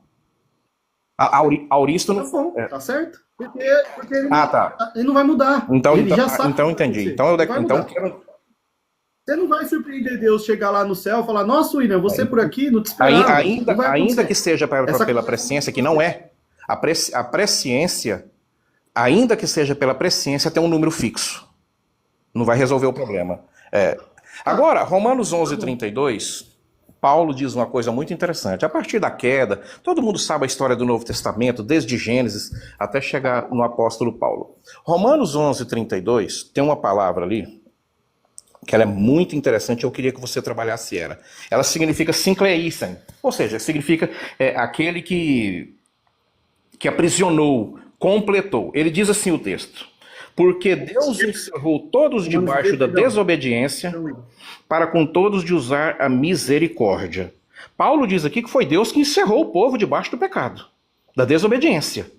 Auristo não... Tá bom, tá certo? Porque ele, ele não vai mudar. Ele já sabe. Então entendi. Então quero... Você não vai surpreender Deus chegar lá no céu e falar, nossa, William, você por aqui, não te esperava. Ainda que seja pela presciência, que não é. A presciência, ainda que seja pela presciência, tem um número fixo. Não vai resolver o problema. Agora, Romanos 11:32, Paulo diz uma coisa muito interessante. A partir da queda, todo mundo sabe a história do Novo Testamento, desde Gênesis até chegar no apóstolo Paulo. Romanos 11:32 tem uma palavra ali, que ela é muito interessante, eu queria que você trabalhasse ela. Ela significa sincleisen, ou seja, significa aquele que aprisionou, completou. Ele diz assim o texto: porque Deus encerrou todos debaixo da desobediência, para com todos de usar a misericórdia. Paulo diz aqui que foi Deus que encerrou o povo debaixo do pecado, da desobediência.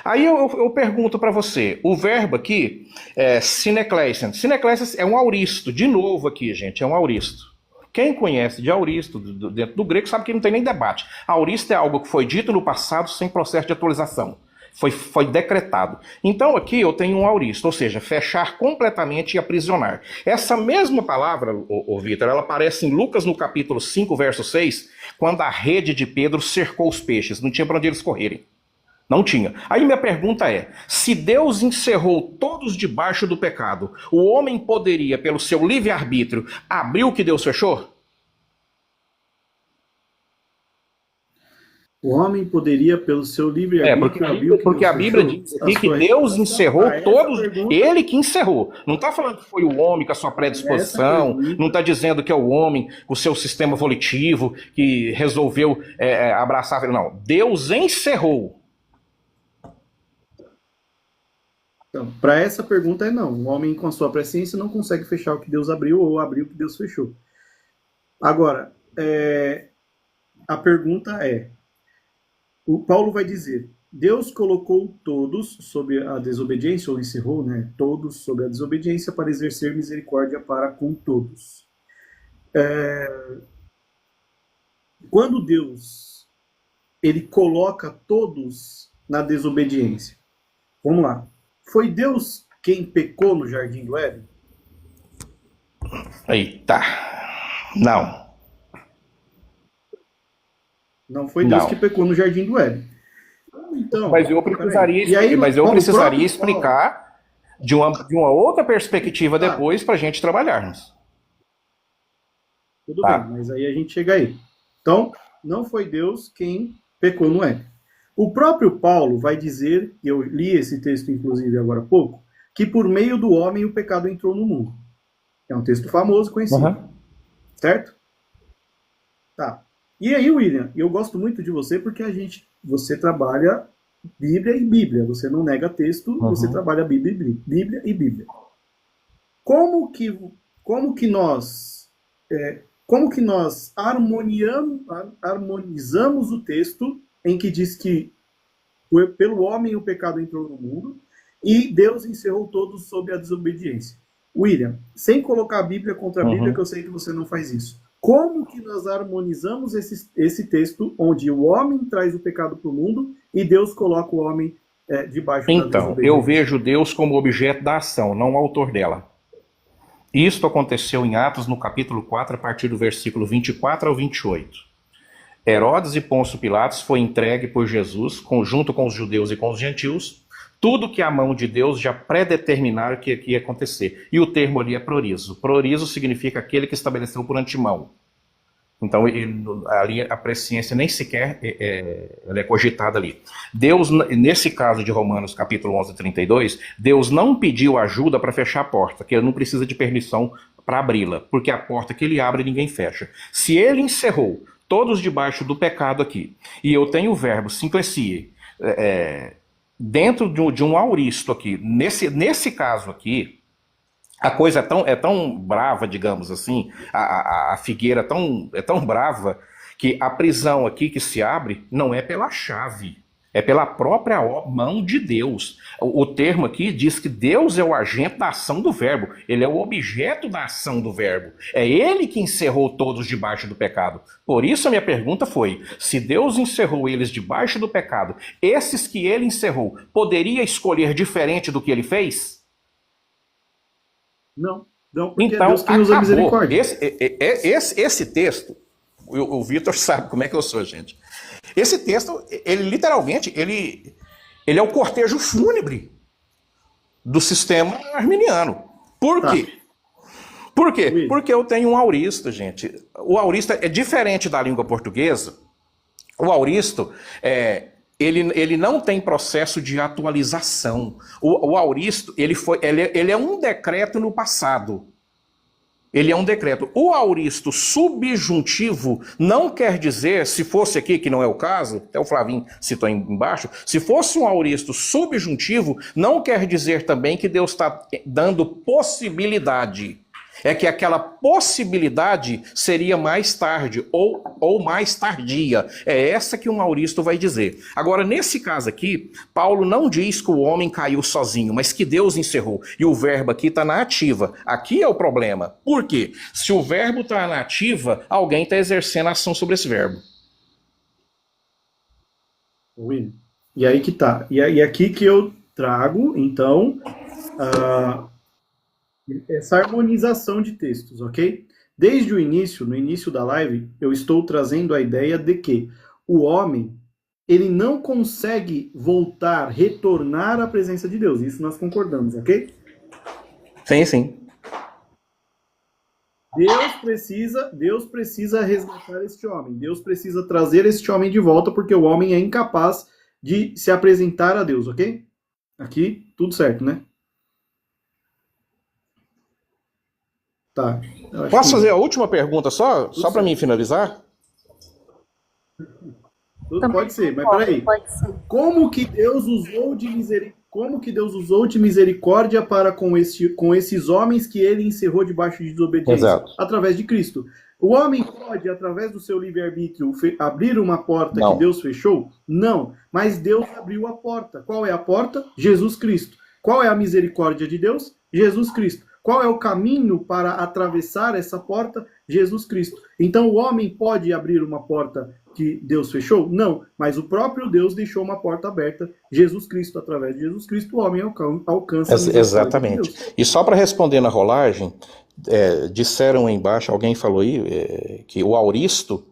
Aí eu pergunto para você, o verbo aqui é sinekleisen. Sinekleisen é um auristo, de novo aqui, gente, é um auristo. Quem conhece de auristo dentro do grego sabe que não tem nem debate. Auristo é algo que foi dito no passado sem processo de atualização. Foi decretado. Então aqui eu tenho um auristo, ou seja, fechar completamente e aprisionar. Essa mesma palavra, Vitor, ela aparece em Lucas no capítulo 5, verso 6, quando a rede de Pedro cercou os peixes, não tinha para onde eles correrem. Não tinha. Aí minha pergunta é, se Deus encerrou todos debaixo do pecado, o homem poderia, pelo seu livre-arbítrio, abrir o que Deus fechou? O homem poderia, pelo seu livre-arbítrio, abrir o que porque a Bíblia diz que Deus encerrou todos, ele que encerrou. Não está falando que foi o homem com a sua predisposição, não está dizendo que é o homem com o seu sistema volitivo que resolveu abraçar. Não, Deus encerrou. Então, para essa pergunta não. O homem com a sua presciência não consegue fechar o que Deus abriu ou abrir o que Deus fechou. Agora, a pergunta o Paulo vai dizer, Deus colocou todos sob a desobediência, ou encerrou, né, todos sob a desobediência para exercer misericórdia para com todos. Quando Deus ele coloca todos na desobediência, vamos lá, foi Deus quem pecou no Jardim do Éden? Eita, não. Não foi Deus que pecou no Jardim do Éden. Então, mas eu precisaria explicar de uma outra perspectiva depois para a gente trabalharmos. Tudo bem, mas aí a gente chega aí. Então, não foi Deus quem pecou no Éden. O próprio Paulo vai dizer, e eu li esse texto inclusive agora há pouco, que por meio do homem o pecado entrou no mundo. É um texto famoso, conhecido. Certo? Tá. E aí, William, eu gosto muito de você porque você trabalha Bíblia e Bíblia. Você não nega texto, você trabalha Bíblia e Bíblia. Como que nós harmonizamos o texto em que diz que pelo homem o pecado entrou no mundo e Deus encerrou todos sob a desobediência? William, sem colocar a Bíblia contra a Bíblia, que eu sei que você não faz isso. Como que nós harmonizamos esse texto onde o homem traz o pecado para o mundo e Deus coloca o homem debaixo da desobediência? Então, eu vejo Deus como objeto da ação, não o autor dela. Isto aconteceu em Atos, no capítulo 4, a partir do versículo 24 ao 28. Herodes e Pôncio Pilatos foi entregue por Jesus, junto com os judeus e com os gentios, tudo que a mão de Deus já predeterminaram que ia acontecer. E o termo ali é prorizo. Prorizo significa aquele que estabeleceu por antemão. Então, ali a presciência nem sequer ela é cogitada ali. Deus, nesse caso de Romanos capítulo 11, 32, Deus não pediu ajuda para fechar a porta, que ele não precisa de permissão para abri-la, porque a porta que ele abre ninguém fecha. Se ele encerrou todos debaixo do pecado aqui, e eu tenho o verbo sinclesie, dentro de um auristo aqui, nesse caso aqui, a coisa é tão brava, digamos assim, a figueira é tão brava, que a prisão aqui que se abre não é pela chave, é pela própria mão de Deus. O termo aqui diz que Deus é o agente da ação do verbo, ele é o objeto da ação do verbo. É ele que encerrou todos debaixo do pecado. Por isso a minha pergunta foi, se Deus encerrou eles debaixo do pecado, esses que ele encerrou, poderia escolher diferente do que ele fez? Não, porque então, é Deus quem usa misericórdia. Esse texto, o Vitor sabe como é que eu sou, gente. Esse texto, ele literalmente, ele é o cortejo fúnebre do sistema arminiano. Por quê? Por quê? Porque eu tenho um auristo, gente. O auristo é diferente da língua portuguesa. O auristo ele não tem processo de atualização. O auristo, ele é um decreto no passado. Ele é um decreto. O auristo subjuntivo não quer dizer, se fosse aqui, que não é o caso, até o Flavinho citou embaixo, se fosse um auristo subjuntivo, não quer dizer também que Deus está dando possibilidade. É que aquela possibilidade seria mais tarde ou mais tardia. É essa que um auristo vai dizer. Agora, nesse caso aqui, Paulo não diz que o homem caiu sozinho, mas que Deus encerrou. E o verbo aqui está na ativa. Aqui é o problema. Por quê? Se o verbo está na ativa, alguém está exercendo ação sobre esse verbo. E aí que tá. E aqui que eu trago, então, essa harmonização de textos, ok? Desde o início, no início da live, eu estou trazendo a ideia de que o homem, ele não consegue voltar, retornar à presença de Deus. Isso nós concordamos, ok? Sim, sim. Deus precisa resgatar este homem. Deus precisa trazer este homem de volta, porque o homem é incapaz de se apresentar a Deus, ok? Aqui, tudo certo, né? Tá. Posso fazer a última pergunta só para mim finalizar? Pode ser, mas peraí. Como que Deus usou de misericórdia para com esses homens que ele encerrou debaixo de desobediência? Exato. Através de Cristo. O homem pode, através do seu livre-arbítrio, abrir uma porta que Deus fechou? Não. Mas Deus abriu a porta. Qual é a porta? Jesus Cristo. Qual é a misericórdia de Deus? Jesus Cristo. Qual é o caminho para atravessar essa porta? Jesus Cristo. Então o homem pode abrir uma porta que Deus fechou? Não, mas o próprio Deus deixou uma porta aberta. Jesus Cristo, através de Jesus Cristo, o homem alcança a misericórdia exatamente. de Deus. E só para responder na rolagem, disseram aí embaixo, alguém falou aí, que o auristo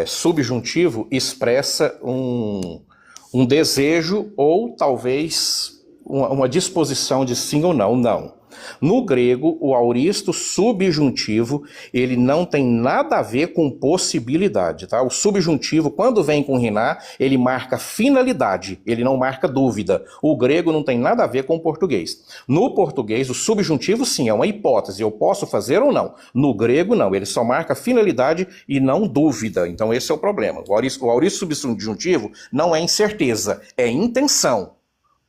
subjuntivo expressa um desejo ou talvez uma disposição de sim ou não. Não. No grego, o auristo subjuntivo, ele não tem nada a ver com possibilidade, tá? O subjuntivo, quando vem com riná, ele marca finalidade, ele não marca dúvida. O grego não tem nada a ver com o português. No português, o subjuntivo, sim, é uma hipótese, eu posso fazer ou não. No grego, não, ele só marca finalidade e não dúvida. Então, esse é o problema. O auristo subjuntivo não é incerteza, é intenção.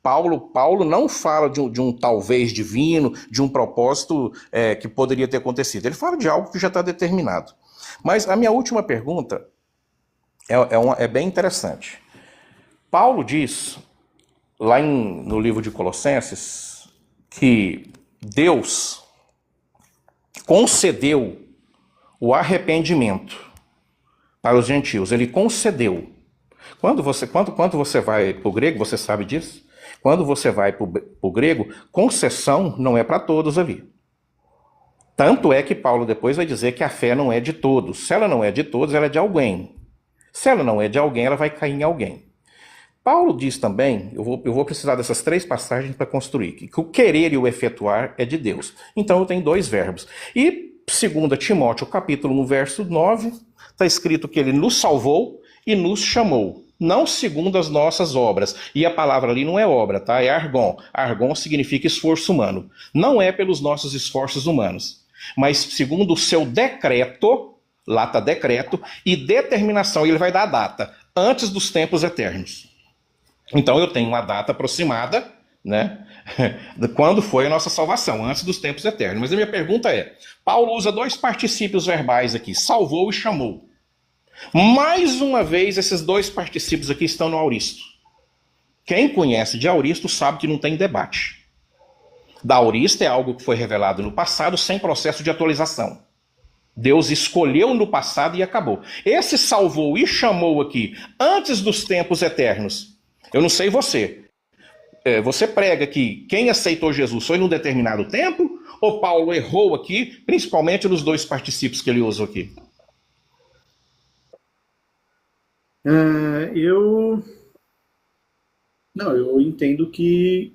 Paulo não fala de um talvez divino, de um propósito que poderia ter acontecido. Ele fala de algo que já está determinado. Mas a minha última pergunta é bem interessante. Paulo diz, lá no livro de Colossenses, que Deus concedeu o arrependimento para os gentios. Ele concedeu. Quando você vai para o grego, você sabe disso? Quando você vai para o grego, concessão não é para todos ali. Tanto é que Paulo depois vai dizer que a fé não é de todos. Se ela não é de todos, ela é de alguém. Se ela não é de alguém, ela vai cair em alguém. Paulo diz também, eu vou precisar dessas 3 passagens para construir, que o querer e o efetuar é de Deus. Então eu tenho 2 verbos. E 2 Timóteo, capítulo 1, verso 9, está escrito que ele nos salvou e nos chamou, não segundo as nossas obras. E a palavra ali não é obra, tá? É argon. Argon significa esforço humano. Não é pelos nossos esforços humanos, mas segundo o seu decreto, lá está decreto, e determinação, e ele vai dar a data, antes dos tempos eternos. Então eu tenho uma data aproximada, né, de quando foi a nossa salvação, antes dos tempos eternos. Mas a minha pergunta é, Paulo usa 2 particípios verbais aqui, salvou e chamou. Mais uma vez, esses 2 particípios aqui estão no auristo. Quem conhece de auristo sabe que não tem debate. Da aurista é algo que foi revelado no passado sem processo de atualização. Deus escolheu no passado e acabou. Esse salvou e chamou aqui, antes dos tempos eternos. Eu não sei você. Você prega que quem aceitou Jesus foi num determinado tempo? Ou Paulo errou aqui, principalmente nos 2 particípios que ele usa aqui? Eu entendo que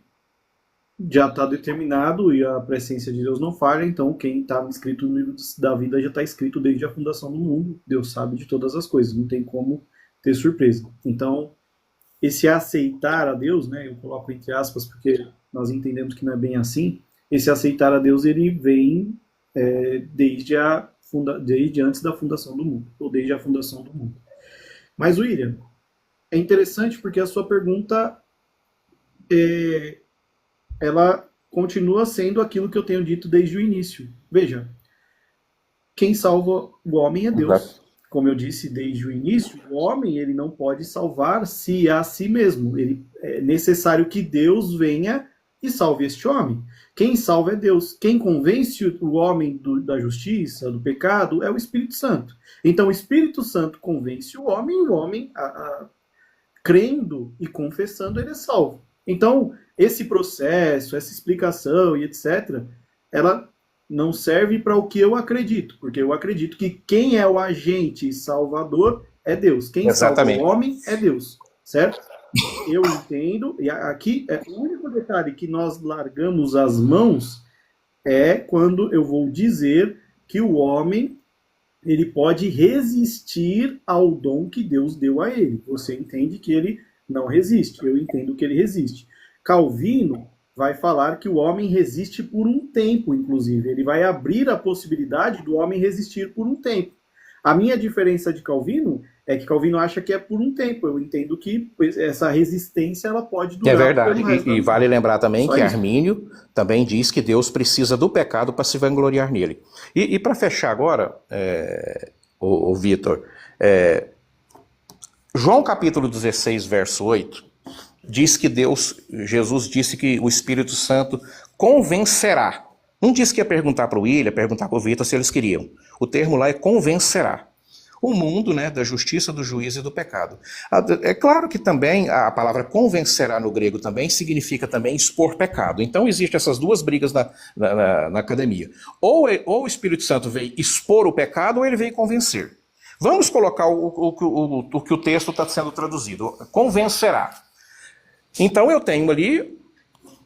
já está determinado e a presença de Deus não falha, então quem está escrito no livro da vida já está escrito desde a fundação do mundo. Deus sabe de todas as coisas, não tem como ter surpresa. Então, esse aceitar a Deus, né, eu coloco entre aspas porque nós entendemos que não é bem assim, esse aceitar a Deus ele vem desde antes da fundação do mundo, ou desde a fundação do mundo. Mas, William, é interessante porque a sua pergunta ela continua sendo aquilo que eu tenho dito desde o início. Veja, quem salva o homem é Deus. Exato. Como eu disse desde o início, o homem ele não pode salvar-se a si mesmo. É necessário que Deus venha e salve este homem. Quem salva é Deus. Quem convence o homem da justiça, do pecado, é o Espírito Santo. Então o Espírito Santo convence o homem, crendo e confessando, ele é salvo. Então, esse processo, essa explicação e etc., ela não serve para o que eu acredito, porque eu acredito que quem é o agente salvador é Deus. Quem Exatamente. salva o homem é Deus, certo? Eu entendo, e aqui o único detalhe que nós largamos as mãos é quando eu vou dizer que o homem ele pode resistir ao dom que Deus deu a ele. Você entende que ele não resiste, eu entendo que ele resiste. Calvino vai falar que o homem resiste por um tempo, inclusive. Ele vai abrir a possibilidade do homem resistir por um tempo. A minha diferença de Calvino é que Calvino acha que é por um tempo. Eu entendo que essa resistência ela pode durar. É verdade. pelo resto E vale lembrar também Só que isso. Armínio também diz que Deus precisa do pecado para se vangloriar nele. E para fechar agora, o Vitor, João capítulo 16, verso 8, diz que Jesus disse que o Espírito Santo convencerá. Não disse que ia perguntar para o William, perguntar para o Vitor se eles queriam. O termo lá é convencerá. O mundo, né, da justiça, do juízo e do pecado. É claro que também a palavra convencerá no grego também significa também expor pecado. Então existem essas 2 brigas na academia. Ou o Espírito Santo veio expor o pecado ou ele veio convencer. Vamos colocar o que o texto está sendo traduzido. Convencerá. Então eu tenho ali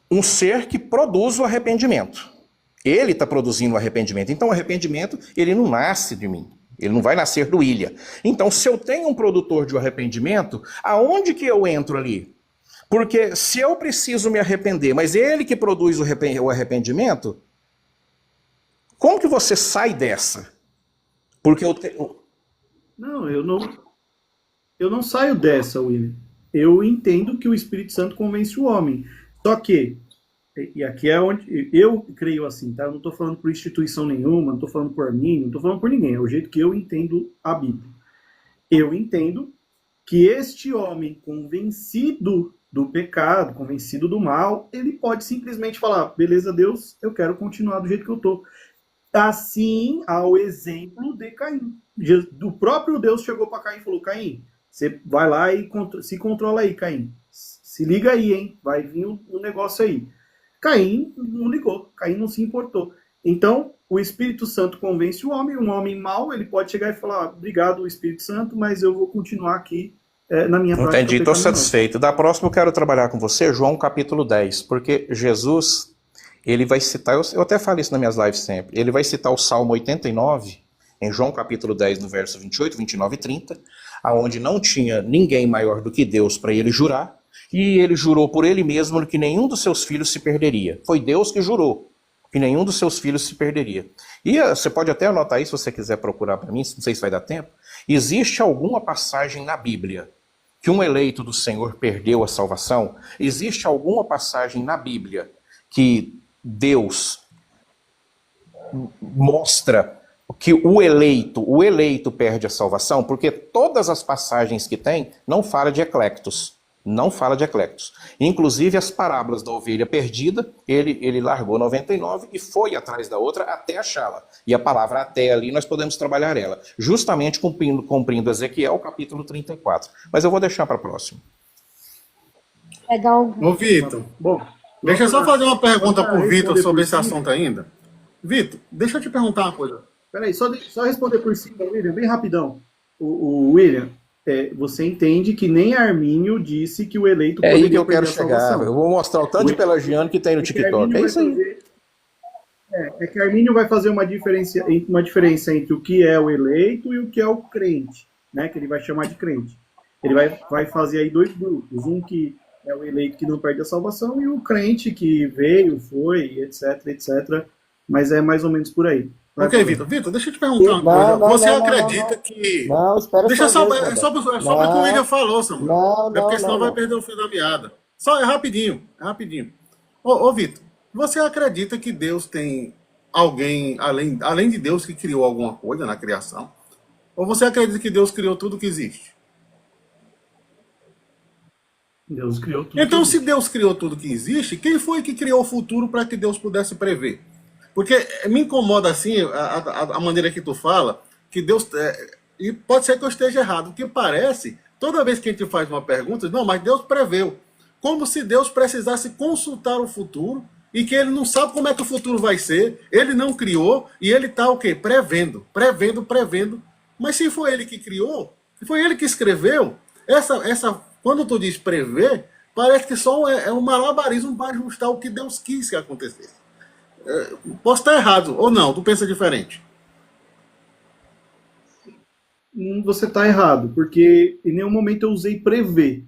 um ser que produz o arrependimento. Ele está produzindo o arrependimento. Então o arrependimento, ele não nasce de mim. Ele não vai nascer do William. Então, se eu tenho um produtor de arrependimento, aonde que eu entro ali? Porque se eu preciso me arrepender, mas ele que produz o arrependimento, como que você sai dessa? Porque Não, eu não saio dessa, William. Eu entendo que o Espírito Santo convence o homem. Só que, e aqui é onde eu creio assim, tá? Eu não estou falando por instituição nenhuma, não estou falando por mim, não estou falando por ninguém. É o jeito que eu entendo a Bíblia. Eu entendo que este homem convencido do pecado, convencido do mal, ele pode simplesmente falar, beleza, Deus, eu quero continuar do jeito que eu estou. Assim, ao exemplo de Caim. Do próprio Deus chegou para Caim e falou, Caim, você vai lá e se controla aí, Caim. Se liga aí, hein? Vai vir um negócio aí. Caim não ligou, Caim não se importou. Então, o Espírito Santo convence o homem, um homem mau, ele pode chegar e falar, obrigado, Espírito Santo, mas eu vou continuar aqui na minha prática. Entendi, estou satisfeito. Da próxima eu quero trabalhar com você, João capítulo 10, porque Jesus, ele vai citar, eu até falo isso nas minhas lives sempre, ele vai citar o Salmo 89, em João capítulo 10, no verso 28, 29 e 30, aonde não tinha ninguém maior do que Deus para ele jurar, e ele jurou por ele mesmo que nenhum dos seus filhos se perderia. Foi Deus que jurou que nenhum dos seus filhos se perderia. E você pode até anotar aí, se você quiser procurar para mim, não sei se vai dar tempo. Existe alguma passagem na Bíblia que um eleito do Senhor perdeu a salvação? Existe alguma passagem na Bíblia que Deus mostra que o eleito perde a salvação? Porque todas as passagens que tem não fala de eclectos. Não fala de eclectos. Inclusive as parábolas da ovelha perdida, ele largou 99 e foi atrás da outra até achá-la. E a palavra até ali nós podemos trabalhar ela, justamente cumprindo Ezequiel capítulo 34. Mas eu vou deixar para próximo. Legal. Ô, Vitor, Bom, deixa eu só fazer uma pergunta pro Vitor sobre esse assunto ainda. Vitor, deixa eu te perguntar uma coisa. peraí, só responder por cima, William, bem rapidão. O William, você entende que nem Armínio disse que o eleito É aí que poderia eu quero perder a chegar. salvação. Eu vou mostrar o tanto de pelagiano que tem no TikTok. É isso aí. Que Armínio vai fazer uma diferença entre o que é o eleito e o que é o crente, né? Que ele vai chamar de crente. Ele vai fazer aí dois grupos. Um que é o eleito que não perde a salvação e o crente que veio, foi, etc, etc. Mas é mais ou menos por aí. Ok, Vitor. Vitor, deixa eu te perguntar uma coisa. Você acredita que... Não, espera Deixa só. só o que o William falou, Samuel. Porque senão vai perder o fio da meada. Só é rapidinho. Ô, Vitor, você acredita que Deus tem alguém, além de Deus, que criou alguma coisa na criação? Ou você acredita que Deus criou tudo que existe? Deus criou tudo. Então, se Deus criou tudo que existe, quem foi que criou o futuro para que Deus pudesse prever? Porque me incomoda assim a maneira que tu fala, que Deus... e pode ser que eu esteja errado, porque parece, toda vez que a gente faz uma pergunta, não, mas Deus preveu. Como se Deus precisasse consultar o futuro e que ele não sabe como é que o futuro vai ser, ele não criou e ele está o quê? Prevendo. Mas se foi ele que criou, se foi ele que escreveu, quando tu diz prever, parece que só é um malabarismo para ajustar o que Deus quis que acontecesse. Posso estar errado ou não, tu pensa diferente? Você está errado, porque em nenhum momento eu usei prever.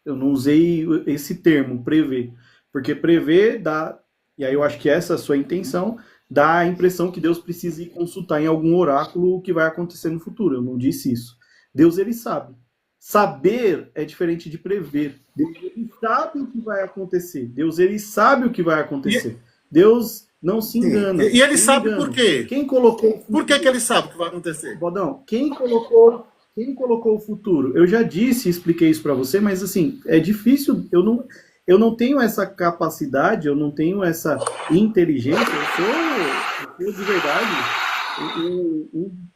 Eu não usei esse termo, prever. Porque prever dá, e aí eu acho que essa é a sua intenção, dá a impressão que Deus precisa ir consultar em algum oráculo o que vai acontecer no futuro. Eu não disse isso. Deus, ele sabe. Saber é diferente de prever. Deus, ele sabe o que vai acontecer. Deus, ele sabe o que vai acontecer. Deus não se engana. E ele sabe por quê? Quem colocou... Por que ele sabe o que vai acontecer? Bodão, quem colocou o futuro? Eu já disse, expliquei isso para você, mas assim, é difícil, eu não tenho essa capacidade, eu não tenho essa inteligência, eu sou de verdade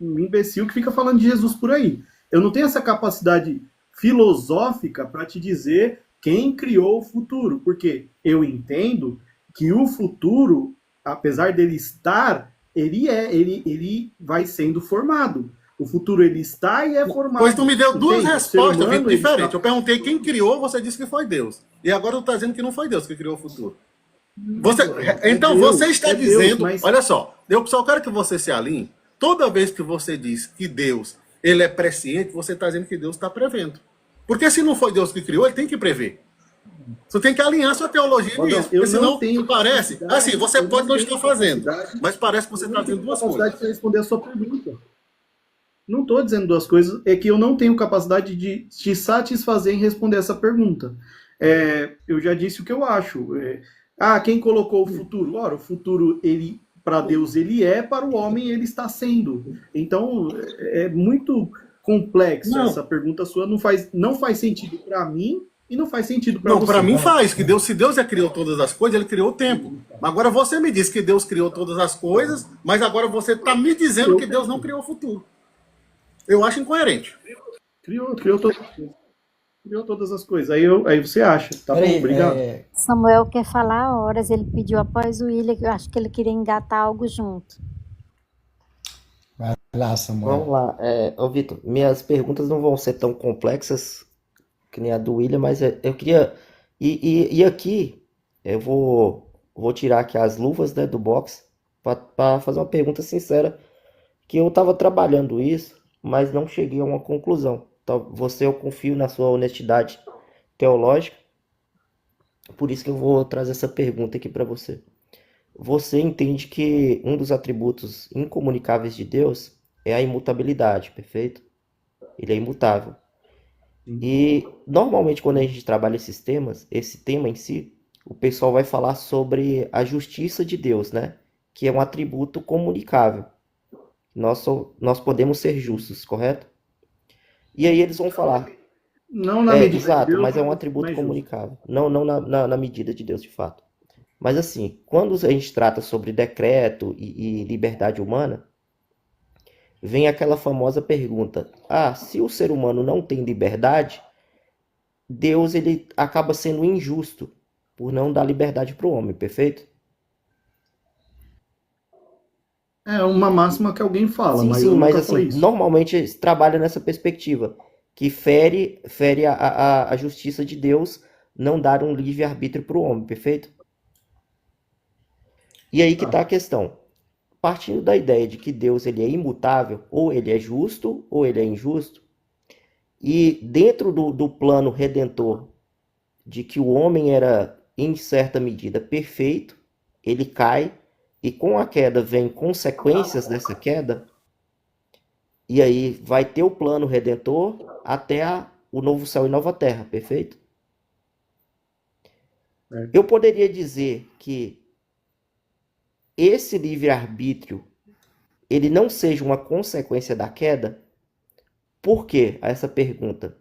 um imbecil que fica falando de Jesus por aí. Eu não tenho essa capacidade filosófica para te dizer quem criou o futuro, porque eu entendo que o futuro, apesar dele estar, ele vai sendo formado. O futuro, ele está e é formado. Pois tu me deu duas Entende? respostas Humano, diferentes. está... Eu perguntei quem criou, você disse que foi Deus. E agora tu está dizendo que não foi Deus que criou o futuro. Então você está dizendo... Mas... Olha só, eu só quero que você se alinhe. Toda vez que você diz que Deus ele é presciente, você está dizendo que Deus está prevendo. Porque se não foi Deus que criou, ele tem que prever. Você tem que alinhar sua teologia nisso. Porque senão parece... Assim, você pode não estar fazendo, mas parece que você está dizendo duas coisas. De responder a sua pergunta. Não estou dizendo duas coisas, é que eu não tenho capacidade de te satisfazer em responder essa pergunta. Eu já disse o que eu acho. Quem colocou o futuro? Ora, o futuro, ele, para Deus, ele é, para o homem, ele está sendo. Então, é muito complexa essa pergunta sua. Não faz sentido para mim e não faz sentido para você. Não, para mim faz. Que Deus, se Deus já criou todas as coisas, ele criou o tempo. Agora você me diz que Deus criou todas as coisas, mas agora você está me dizendo que Deus não criou o futuro. Eu acho incoerente. Criou todas as coisas. Aí você acha. Tá bom, obrigado. Samuel quer falar há horas. Ele pediu após o William, que eu acho que ele queria engatar algo junto. Vai lá, Samuel. Vamos lá. Vitor, minhas perguntas não vão ser tão complexas que nem a do William, mas eu queria... E aqui, eu vou vou tirar aqui as luvas, né, do box para fazer uma pergunta sincera, que eu estava trabalhando isso, mas não cheguei a uma conclusão. Então, eu confio na sua honestidade teológica, por isso que eu vou trazer essa pergunta aqui para você. Você entende que um dos atributos incomunicáveis de Deus é a imutabilidade, perfeito? Ele é imutável. E normalmente quando a gente trabalha esses temas, esse tema em si, o pessoal vai falar sobre a justiça de Deus, né? Que é um atributo comunicável. Nós podemos ser justos, correto? E aí eles vão falar, Não na medida de exato, Deus, mas é um mas atributo mais justo. comunicável. Não na medida de Deus, de fato. Mas assim, quando a gente trata sobre decreto e liberdade humana, vem aquela famosa pergunta: se o ser humano não tem liberdade, Deus ele acaba sendo injusto por não dar liberdade para o homem, perfeito? É uma máxima que alguém fala, Sim, mas sim, eu mas nunca assim, falei isso. normalmente se trabalha nessa perspectiva, que fere a justiça de Deus não dar um livre-arbítrio para o homem, perfeito? E aí que Tá. está a questão. Partindo da ideia de que Deus ele é imutável, ou ele é justo, ou ele é injusto, e dentro do plano redentor de que o homem era, em certa medida, perfeito, ele cai, e com a queda vem consequências dessa queda, e aí vai ter o plano redentor até o novo céu e nova terra, perfeito? Eu poderia dizer que esse livre-arbítrio ele não seja uma consequência da queda? Por que essa pergunta?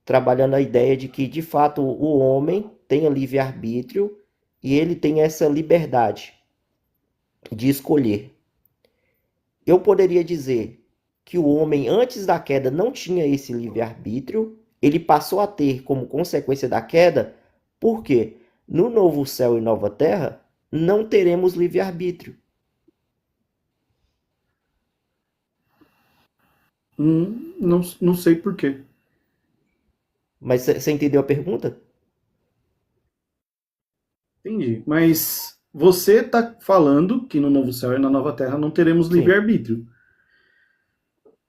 Trabalhando a ideia de que, de fato, o homem tem livre-arbítrio e ele tem essa liberdade de escolher. Eu poderia dizer que o homem, antes da queda, não tinha esse livre-arbítrio, ele passou a ter como consequência da queda, porque no novo céu e nova terra não teremos livre-arbítrio. Não sei por quê. Mas você entendeu a pergunta? Entendi. Mas você está falando que no novo céu e na nova terra não teremos Sim. livre-arbítrio.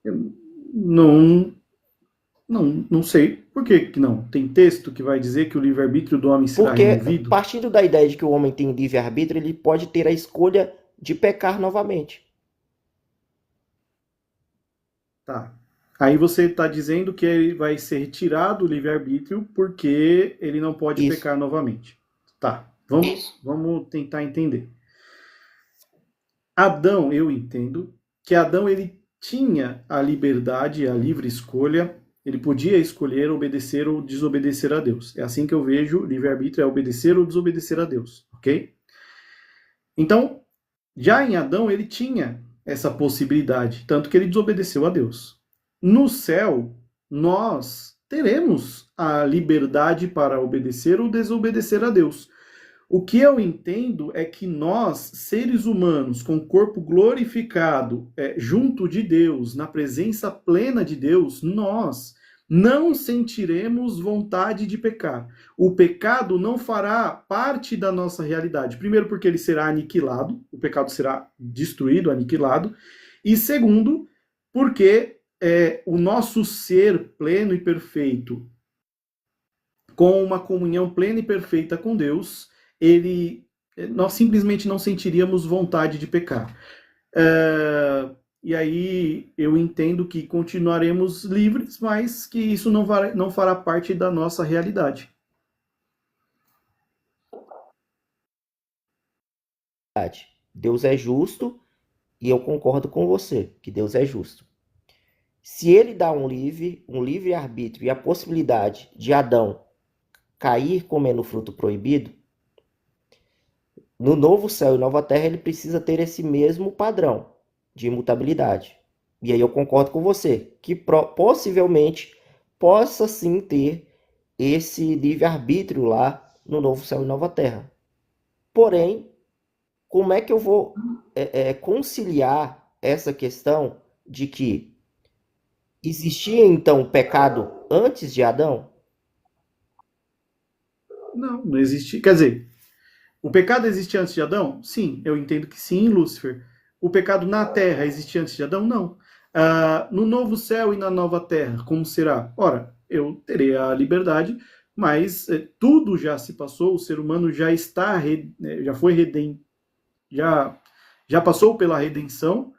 Eu não sei por que não. Tem texto que vai dizer que o livre-arbítrio do homem será Porque, removido? partindo da ideia de que o homem tem livre-arbítrio, ele pode ter a escolha de pecar novamente. Tá. Aí você está dizendo que ele vai ser retirado o livre-arbítrio porque ele não pode Isso. pecar novamente. Tá. Vamos tentar entender. Adão, eu entendo que Adão ele tinha a liberdade, a livre escolha, ele podia escolher obedecer ou desobedecer a Deus. É assim que eu vejo livre-arbítrio, é obedecer ou desobedecer a Deus, ok? Então, já em Adão ele tinha essa possibilidade, tanto que ele desobedeceu a Deus. No céu, nós teremos a liberdade para obedecer ou desobedecer a Deus. O que eu entendo é que nós, seres humanos, com o corpo glorificado, junto de Deus, na presença plena de Deus, nós não sentiremos vontade de pecar. O pecado não fará parte da nossa realidade. Primeiro, porque ele será aniquilado, o pecado será destruído, aniquilado. E segundo, porque o nosso ser pleno e perfeito, com uma comunhão plena e perfeita com Deus, nós simplesmente não sentiríamos vontade de pecar. E aí eu entendo que continuaremos livres, mas que isso não fará parte da nossa realidade. Deus é justo e eu concordo com você que Deus é justo. Se ele dá um livre-arbítrio e a possibilidade de Adão cair comendo o fruto proibido, no novo céu e nova terra ele precisa ter esse mesmo padrão de imutabilidade. E aí eu concordo com você, que possivelmente possa sim ter esse livre-arbítrio lá no novo céu e nova terra. Porém, como é que eu vou conciliar essa questão de que existia então pecado antes de Adão? Não existe. Quer dizer, O pecado existia antes de Adão? Sim, eu entendo que sim, Lúcifer. O pecado na terra existia antes de Adão? Não. No novo céu e na nova terra, como será? Ora, eu terei a liberdade, mas tudo já se passou, o ser humano já está, já foi já passou pela redenção,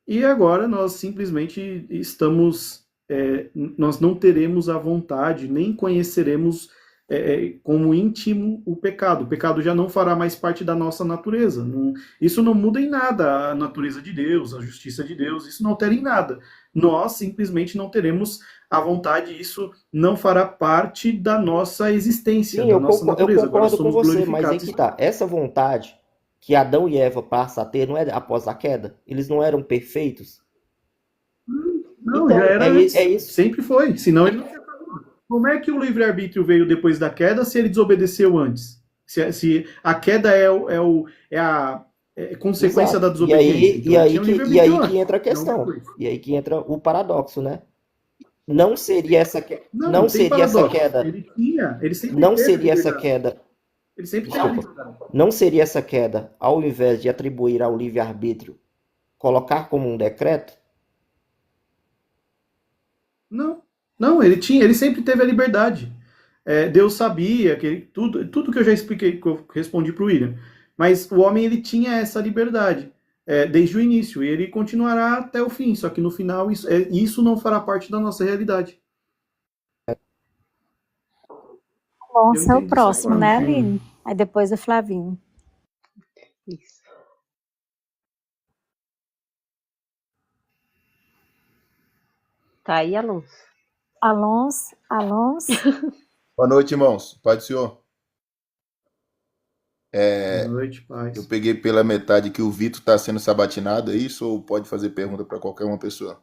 e agora nós simplesmente nós não teremos a vontade, nem conheceremos como íntimo o pecado. O pecado já não fará mais parte da nossa natureza. Isso não muda em nada a natureza de Deus, a justiça de Deus, isso não altera em nada. Nós simplesmente não teremos a vontade, isso não fará parte da nossa existência, Sim, da nossa natureza. eu concordo com você, mas aí que tá. Essa vontade que Adão e Eva passam a ter não é após a queda? Eles não eram perfeitos? Não, Então, já era antes. é isso. Sempre foi. Senão ele não tinha. Como é que o livre-arbítrio veio depois da queda se ele desobedeceu antes? Se a queda é a consequência Exato. da desobediência. E aí que entra a questão. E aí que entra o paradoxo, né? Não seria essa queda. Não seria essa queda. Ele sempre Não teve seria essa liberdade. queda. Ele sempre teve Desculpa. liberdade. Não seria essa queda, ao invés de atribuir ao livre-arbítrio, colocar como um decreto? Não, ele sempre teve a liberdade. Deus sabia que tudo que eu já expliquei, que eu respondi para o William. Mas o homem ele tinha essa liberdade desde o início e ele continuará até o fim. Só que no final isso não fará parte da nossa realidade. Alonso é o entendi próximo, dessa né, forma. Aline? Aí depois o Flavinho. Isso. Tá aí, Alonso. Alonso. Boa noite, irmãos. Pai do Senhor. Boa noite, paz. Eu peguei pela metade que o Vitor está sendo sabatinado, é isso? Ou pode fazer pergunta para qualquer uma pessoa?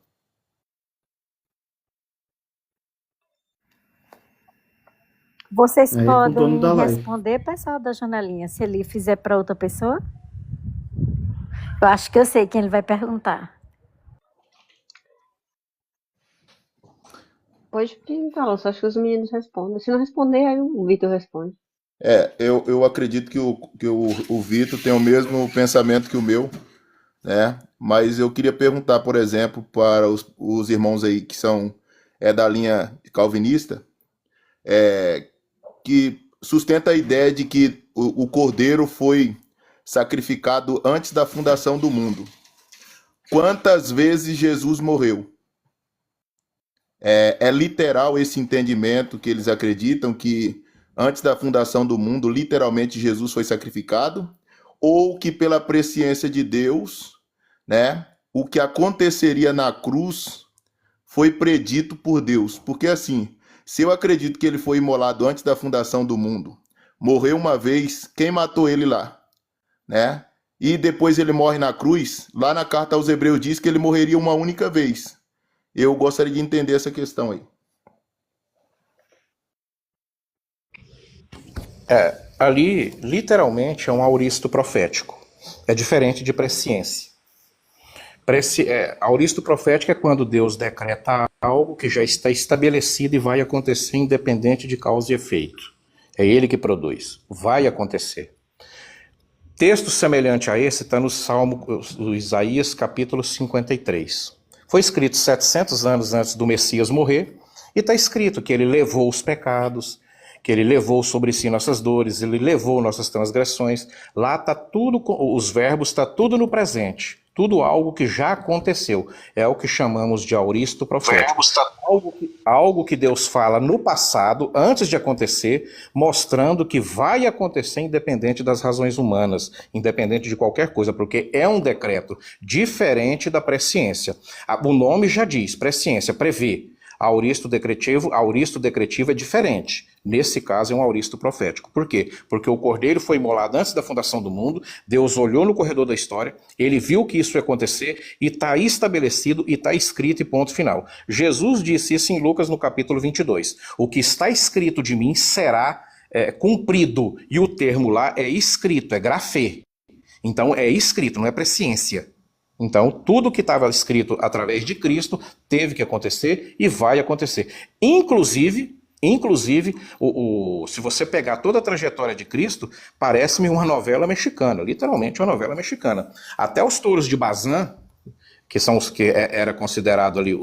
Vocês com o podem dono da live. responder, pessoal da janelinha, se ele fizer para outra pessoa? Eu acho que eu sei quem ele vai perguntar. Pode perguntar, Alonso. Acho que os meninos respondem. Se não responder, aí o Vitor responde. Eu acredito que o Vitor tem o mesmo pensamento que o meu, né? Mas eu queria perguntar, por exemplo, para os irmãos aí que são da linha calvinista, que sustenta a ideia de que o Cordeiro foi sacrificado antes da fundação do mundo. Quantas vezes Jesus morreu? É literal esse entendimento que eles acreditam que antes da fundação do mundo, literalmente Jesus foi sacrificado? Ou que pela presciência de Deus, né, o que aconteceria na cruz foi predito por Deus? Porque assim, se eu acredito que ele foi imolado antes da fundação do mundo, morreu uma vez, quem matou ele lá? Né? E depois ele morre na cruz, lá na carta aos Hebreus diz que ele morreria uma única vez. Eu gostaria de entender essa questão aí. Ali, literalmente, é um auristo profético. É diferente de presciência. Auristo profético é quando Deus decreta algo que já está estabelecido e vai acontecer independente de causa e efeito. É ele que produz. Vai acontecer. Texto semelhante a esse está no Salmo do Isaías, capítulo 53. Foi escrito 700 anos antes do Messias morrer, e está escrito que ele levou os pecados, que ele levou sobre si nossas dores, ele levou nossas transgressões. Lá está tudo, os verbos está tudo no presente, tudo algo que já aconteceu. É o que chamamos de auristo profético. Algo que Deus fala no passado, antes de acontecer, mostrando que vai acontecer independente das razões humanas, independente de qualquer coisa, porque é um decreto diferente da presciência. O nome já diz, presciência, prevê. Auristo decretivo é diferente. Nesse caso é um auristo profético. Por quê? Porque o cordeiro foi imolado antes da fundação do mundo, Deus olhou no corredor da história, ele viu que isso ia acontecer e está estabelecido e está escrito e ponto final. Jesus disse isso em Lucas no capítulo 22. O que está escrito de mim será cumprido. E o termo lá é escrito, é grafê. Então é escrito, não é presciência. Então, tudo que estava escrito através de Cristo teve que acontecer e vai acontecer. Inclusive, Inclusive, se você pegar toda a trajetória de Cristo, parece-me uma novela mexicana, literalmente uma novela mexicana. Até os touros de Bazã, que são os que era considerado ali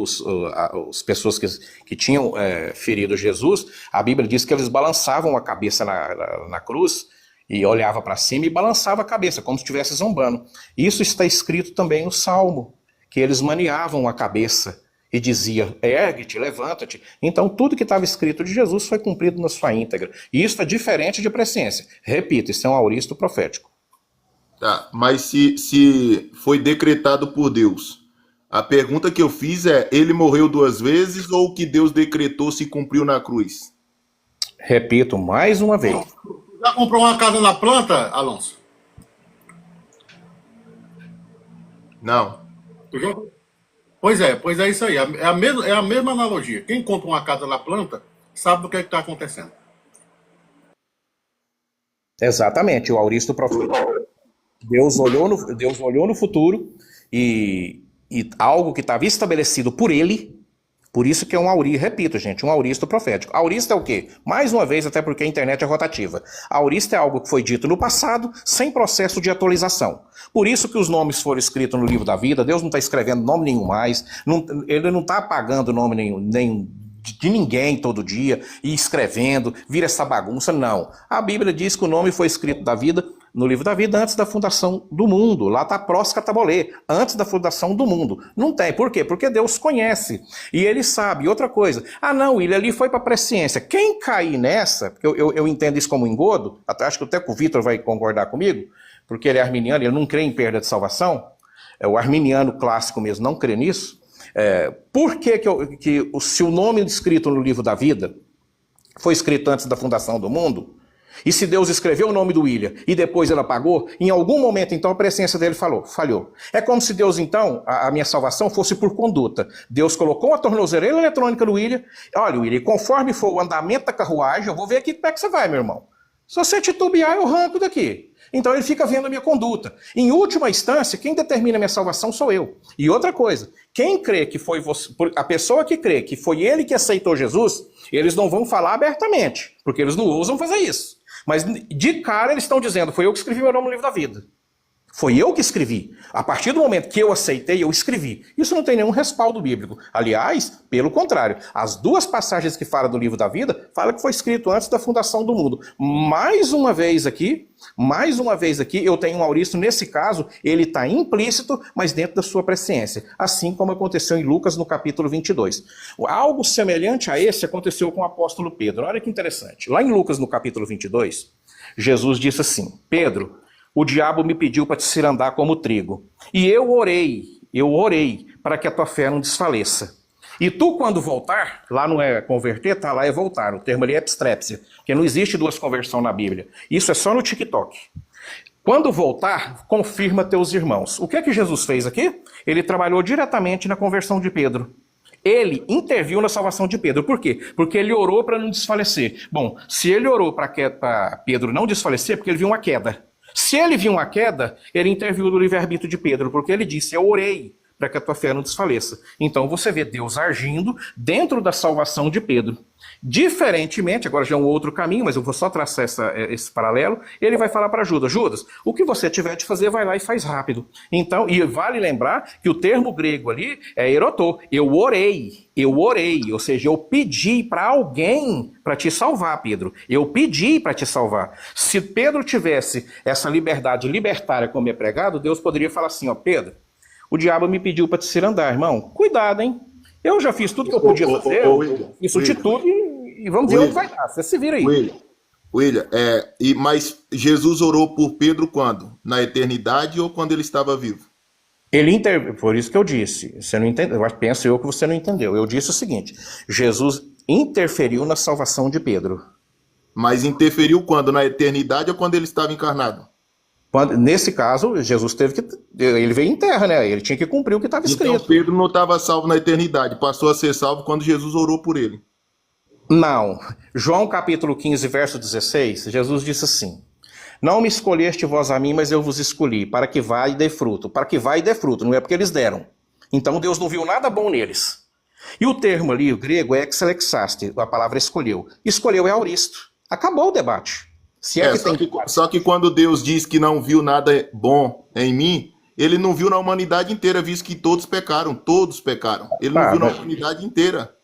as pessoas que tinham ferido Jesus, a Bíblia diz que eles balançavam a cabeça na cruz e olhava para cima e balançava a cabeça, como se estivesse zombando. Isso está escrito também no Salmo, que eles maniavam a cabeça e dizia, ergue-te, levanta-te. Então tudo que estava escrito de Jesus foi cumprido na sua íntegra. E isso é diferente de presciência. Repito, isso é um auristo profético. Tá, mas se foi decretado por Deus, a pergunta que eu fiz é, ele morreu 2 vezes ou o que Deus decretou se cumpriu na cruz? Repito mais uma vez. Já comprou uma casa na planta, Alonso? Não. Pois é isso aí. É a mesma analogia. Quem compra uma casa na planta sabe do que está acontecendo. Exatamente, o auristo profético. Deus olhou no futuro e algo que estava estabelecido por ele, por isso que é um auristo, repito, gente, um auristo profético. Auristo é o quê? Mais uma vez, até porque a internet é rotativa. Auristo é algo que foi dito no passado, sem processo de atualização. Por isso que os nomes foram escritos no livro da vida, Deus não está escrevendo nome nenhum mais, ele não está apagando nome nenhum de ninguém todo dia e escrevendo, vira essa bagunça, não. A Bíblia diz que o nome foi escrito no livro da vida antes da fundação do mundo. Lá está proscatabolê, antes da fundação do mundo. Não tem. Por quê? Porque Deus conhece. E ele sabe. E outra coisa. Não, ele ali foi para a presciência. Quem cair nessa, porque eu entendo isso como engodo, acho que até que o Vitor vai concordar comigo, porque ele é arminiano, ele não crê em perda de salvação. O arminiano clássico mesmo não crê nisso. Por que se o nome escrito no livro da vida foi escrito antes da fundação do mundo, e se Deus escreveu o nome do William e depois ele apagou, em algum momento então a presciência dele falhou. É como se Deus então, a minha salvação fosse por conduta. Deus colocou uma tornozeleira eletrônica no William, olha William, conforme for o andamento da carruagem, eu vou ver aqui como é que você vai, meu irmão. Se você titubear, eu arranco daqui. Então ele fica vendo a minha conduta. Em última instância, quem determina a minha salvação sou eu. E outra coisa, quem crê que foi você, a pessoa que crê que foi ele que aceitou Jesus, eles não vão falar abertamente, porque eles não ousam fazer isso. Mas de cara eles estão dizendo, foi eu que escrevi meu nome no livro da vida. Foi eu que escrevi. A partir do momento que eu aceitei, eu escrevi. Isso não tem nenhum respaldo bíblico. Aliás, pelo contrário, as 2 passagens que falam do livro da vida, falam que foi escrito antes da fundação do mundo. Mais uma vez aqui, eu tenho um auristo, nesse caso, ele está implícito, mas dentro da sua presciência. Assim como aconteceu em Lucas, no capítulo 22. Algo semelhante a esse aconteceu com o apóstolo Pedro. Olha que interessante. Lá em Lucas, no capítulo 22, Jesus disse assim, Pedro, o diabo me pediu para te cirandar como trigo. E eu orei para que a tua fé não desfaleça. E tu, quando voltar, lá não é converter, tá lá é voltar. O termo ali é epstrépsia, porque não existe 2 conversões na Bíblia. Isso é só no TikTok. Quando voltar, confirma teus irmãos. O que é que Jesus fez aqui? Ele trabalhou diretamente na conversão de Pedro. Ele interviu na salvação de Pedro. Por quê? Porque ele orou para não desfalecer. Bom, se ele orou para Pedro não desfalecer, porque ele viu uma queda. Se ele viu uma queda, ele interviu no livre-arbítrio de Pedro, porque ele disse, eu orei para que a tua fé não desfaleça. Então você vê Deus agindo dentro da salvação de Pedro. Diferentemente, agora já é um outro caminho, mas eu vou só traçar esse paralelo, ele vai falar para Judas, Judas, o que você tiver de fazer, vai lá e faz rápido. Então, e vale lembrar que o termo grego ali é erotô, eu orei, ou seja, eu pedi para alguém para te salvar, Pedro. Eu pedi para te salvar. Se Pedro tivesse essa liberdade libertária como é pregado, Deus poderia falar assim, ó, Pedro, o diabo me pediu para te cirandar, irmão. Cuidado, hein? Eu já fiz tudo que eu podia fazer, isso de tudo e vamos ver onde vai dar. Você se vira aí. William, mas Jesus orou por Pedro quando? Na eternidade ou quando ele estava vivo? Por isso que eu disse, você não entendeu, penso eu que você não entendeu. Eu disse o seguinte, Jesus interferiu na salvação de Pedro. Mas interferiu quando? Na eternidade ou quando ele estava encarnado? Nesse caso, Jesus ele veio em terra, né? Ele tinha que cumprir o que estava escrito. Então Pedro não estava salvo na eternidade, passou a ser salvo quando Jesus orou por ele. Não. João capítulo 15, verso 16, Jesus disse assim, não me escolheste vós a mim, mas eu vos escolhi, para que vá e dê fruto. Para que vá e dê fruto, não é porque eles deram. Então Deus não viu nada bom neles. E o termo ali, o grego, é exelexaste, a palavra escolheu. Escolheu é auristo. Acabou o debate. Se é que tem... Só que quando Deus diz que não viu nada bom em mim, ele não viu na humanidade inteira, visto que todos pecaram. Ele não viu na humanidade inteira.